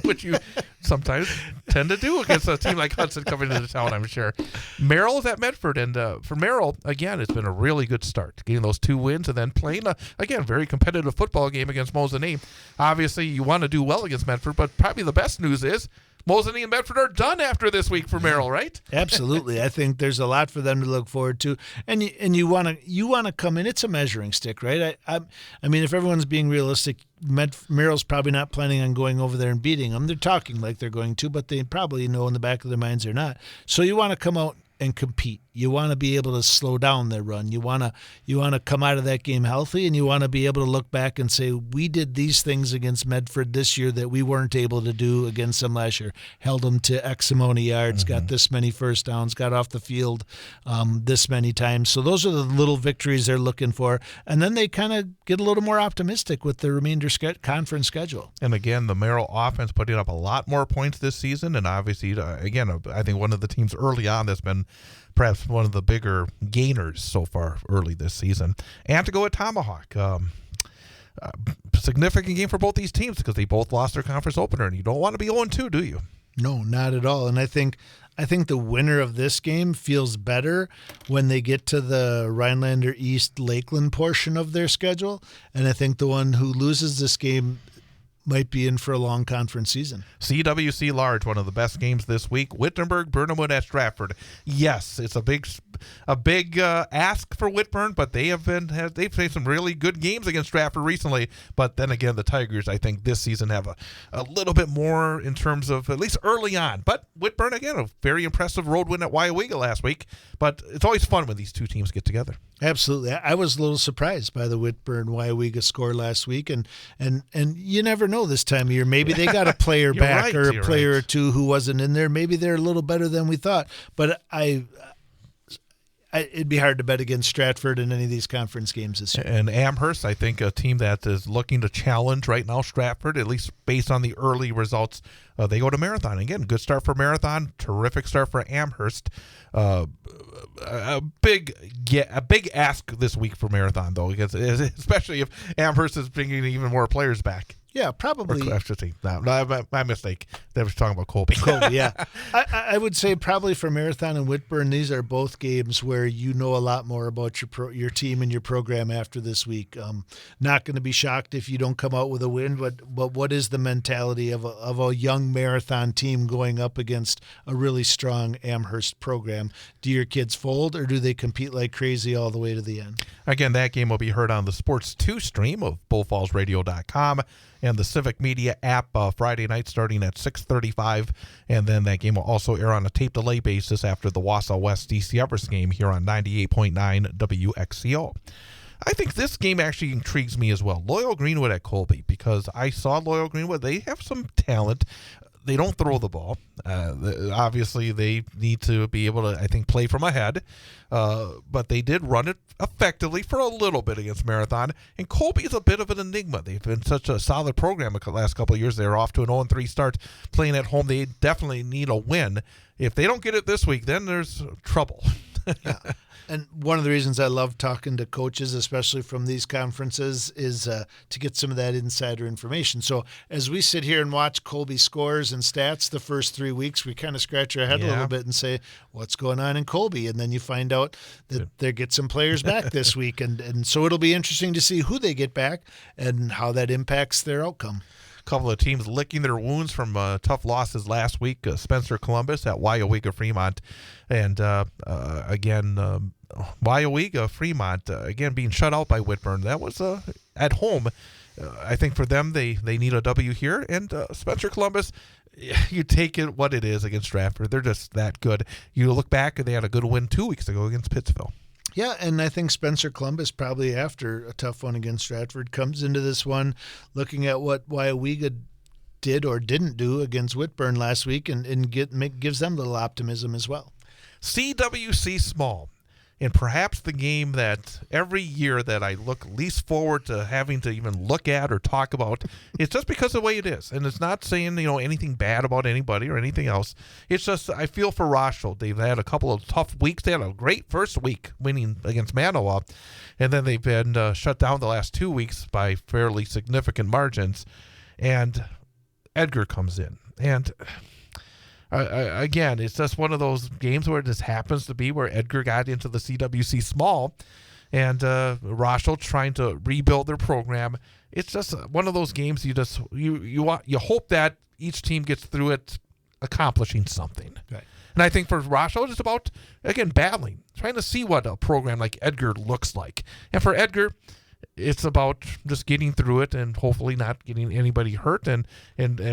Which you sometimes tend to do against a team like Hudson coming into town, I'm sure. Merrill is at Medford, and for Merrill, again, it's been a really good start, getting those 2 wins and then playing, again, very competitive football game against Mosinee. Obviously, you want to do well against Medford, but probably the best news is Mosinee and Medford are done after this week for Merrill, right? Absolutely. I think there's a lot for them to look forward to, and you want to come in. It's a measuring stick, right? I mean, if everyone's being realistic, Merrill's probably not planning on going over there and beating them. They're talking like they're going to, but they probably know in the back of their minds they're not. So you want to come out and compete. You want to be able to slow down their run. You want to come out of that game healthy, and you want to be able to look back and say, we did these things against Medford this year that we weren't able to do against them last year. Held them to X amount of yards, got this many first downs, got off the field this many times. So those are the little victories they're looking for. And then they kind of get a little more optimistic with the remainder conference schedule. And again, the Merrill offense putting up a lot more points this season. And obviously, again, I think one of the teams early on that's been perhaps one of the bigger gainers so far early this season. And to go at Tomahawk. Significant game for both these teams because they both lost their conference opener, and you don't want to be 0-2, do you? No, not at all. And I think the winner of this game feels better when they get to the Rhinelander East Lakeland portion of their schedule. And I think the one who loses this game might be in for a long conference season. CWC Large, one of the best games this week. Wittenberg, Burnhamwood at Stratford. Yes, it's a big ask for Whitburn, but they've played some really good games against Stratford recently. But then again, the Tigers, I think this season have a little bit more in terms of at least early on. But Whitburn, again, a very impressive road win at Wyowega last week. But it's always fun when these two teams get together. Absolutely. I was a little surprised by the Whitburn-Wyowega score last week, and you never know this time of year. Maybe they got a player back or a player or two who wasn't in there. Maybe they're a little better than we thought. But it'd be hard to bet against Stratford in any of these conference games this year. And Amherst, I think, a team that is looking to challenge right now Stratford, at least based on the early results. They go to Marathon. Again, good start for Marathon, terrific start for Amherst. A big ask this week for Marathon, though, because especially if Amherst is bringing even more players back. Yeah, probably. My mistake. They were talking about Colby. Yeah. I would say probably for Marathon and Whitburn, these are both games where you know a lot more about your team and your program after this week. Not going to be shocked if you don't come out with a win, but what is the mentality of a young Marathon team going up against a really strong Amherst program? Do your kids fold, or do they compete like crazy all the way to the end? Again, that game will be heard on the Sports 2 stream of BullFallsRadio.com. and the Civic Media app Friday night starting at 6:35. And then that game will also air on a tape delay basis after the Wausau West DC Everest game here on 98.9 WXCO. I think this game actually intrigues me as well. Loyal Greenwood at Colby, because I saw Loyal Greenwood. They have some talent. They don't throw the ball. Obviously, they need to be able to, I think, play from ahead. But they did run it effectively for a little bit against Marathon. And Colby is a bit of an enigma. They've been such a solid program the last couple of years. They're off to an 0-3 start playing at home. They definitely need a win. If they don't get it this week, then there's trouble. Yeah. And one of the reasons I love talking to coaches, especially from these conferences, is to get some of that insider information. So as we sit here and watch Colby scores and stats the first 3 weeks, we kind of scratch our head a little bit and say, what's going on in Colby? And then you find out that they get some players back this week. And so it'll be interesting to see who they get back and how that impacts their outcome. Couple of teams licking their wounds from tough losses last week. Spencer Columbus at Wyowega Fremont. And again, Wyowega Fremont, again, being shut out by Whitburn. That was at home. I think for them, they need a W here. And Spencer Columbus, you take it what it is against Stratford. They're just that good. You look back, and they had a good win 2 weeks ago against Pittsville. Yeah, and I think Spencer Columbus, probably after a tough one against Stratford, comes into this one looking at what Wyowega did or didn't do against Whitburn last week and gives them a little optimism as well. CWC Small, and perhaps the game that every year that I look least forward to having to even look at or talk about. It's just because of the way it is. And it's not saying, anything bad about anybody or anything else. It's just I feel for Rochelle. They've had a couple of tough weeks. They had a great first week winning against Manawa. And then they've been shut down the last 2 weeks by fairly significant margins. And Edgar comes in. And again, it's just one of those games where it just happens to be where Edgar got into the CWC Small, and Rochelle trying to rebuild their program. It's just one of those games you hope that each team gets through it accomplishing something. Right. And I think for Rochelle, it's about, again, battling, trying to see what a program like Edgar looks like. And for Edgar, it's about just getting through it and hopefully not getting anybody hurt and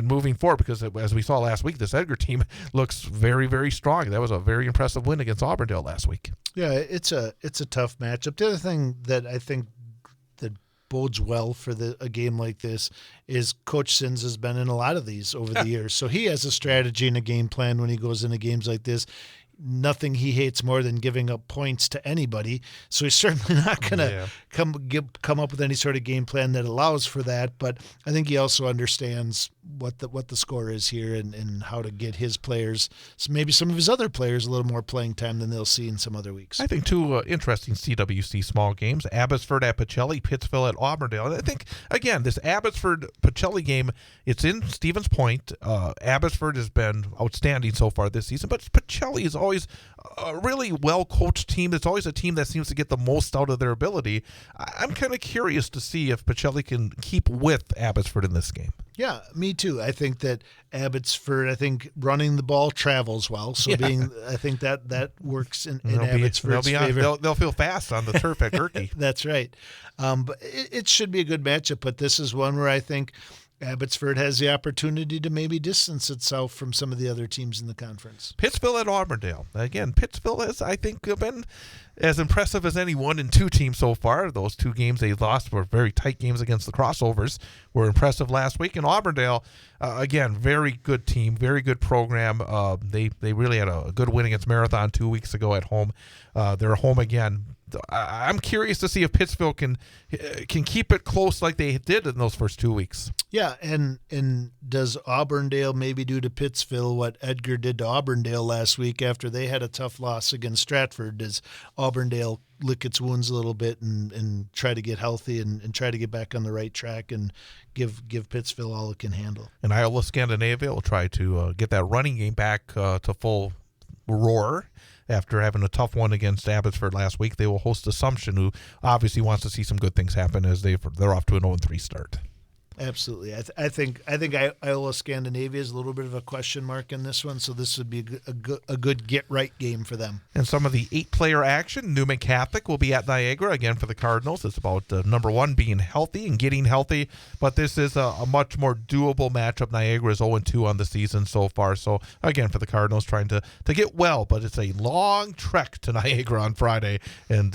moving forward, because as we saw last week, this Edgar team looks very, very strong. That was a very impressive win against Auburndale last week. Yeah, it's a tough matchup. The other thing that I think that bodes well for a game like this is Coach Sins has been in a lot of these over the years. So he has a strategy and a game plan when he goes into games like this. Nothing he hates more than giving up points to anybody. So he's certainly not going to come up with any sort of game plan that allows for that. But I think he also understands what the score is here and how to get his players, so maybe some of his other players, a little more playing time than they'll see in some other weeks. I think two interesting CWC small games: Abbotsford at Pacelli, Pittsville at Auburndale. And I think, again, this Abbotsford-Pacelli game, it's in Stevens Point. Abbotsford has been outstanding so far this season, but Pacelli is always always a really well-coached team. It's always a team that seems to get the most out of their ability. I'm kind of curious to see if Pacelli can keep with Abbotsford in this game. Yeah, me too. I think that Abbotsford, running the ball travels well. So I think that works in Abbotsford's favor. They'll feel fast on the turf at Gerke. That's right. But it should be a good matchup. But this is one where I think Abbotsford has the opportunity to maybe distance itself from some of the other teams in the conference. Pittsville at Auburndale. Again, Pittsville has, I think, been as impressive as any 1-2 team so far. Those 2 games they lost were very tight games against the Crossovers. Were impressive last week. And Auburndale, again, very good team, very good program. They really had a good win against Marathon 2 weeks ago at home. They're home again. I'm curious to see if Pittsville can keep it close like they did in those first 2 weeks. Yeah, and does Auburndale maybe do to Pittsville what Edgar did to Auburndale last week after they had a tough loss against Stratford? Does Auburndale lick its wounds a little bit and try to get healthy and try to get back on the right track and give Pittsville all it can handle? And Iowa Scandinavia will try to get that running game back to full roar. After having a tough one against Abbotsford last week, they will host Assumption, who obviously wants to see some good things happen as they're off to an 0-3 start. Absolutely. I think Iowa Scandinavia is a little bit of a question mark in this one, so this would be a good get-right game for them. And some of the 8-player action, Newman Catholic will be at Niagara again for the Cardinals. It's about number 1 being healthy and getting healthy, but this is a much more doable matchup. Niagara is 0-2 on the season so far, so again for the Cardinals trying to get well, but it's a long trek to Niagara on Friday, and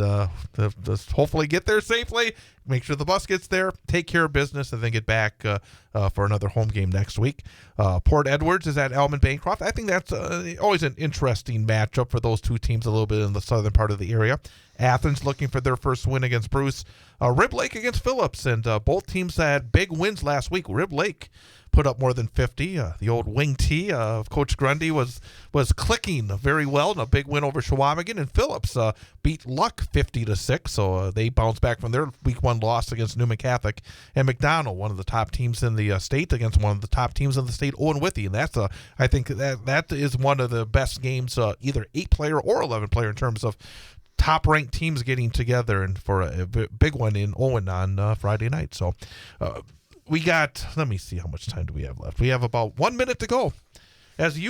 just hopefully get there safely. Make sure the bus gets there, take care of business, and then get back for another home game next week. Port Edwards is at Elman Bancroft. I think that's always an interesting matchup for those 2 teams a little bit in the southern part of the area. Athens looking for their first win against Bruce. Rib Lake against Phillips, and both teams had big wins last week. Rib Lake put up more than 50. The old wing T of Coach Grundy was clicking very well in a big win over Shawamigan, and Phillips beat Luck 50-6, so they bounced back from their week 1 loss against Newman Catholic. And McDonald, one of the top teams in the state, against one of the top teams in the state, Owen Withy, and that's I think that is one of the best games, either 8-player or 11-player in terms of top-ranked teams getting together and for a big one in Owen on Friday night. So we got, let me see, how much time do we have left? We have about 1 minute to go. As you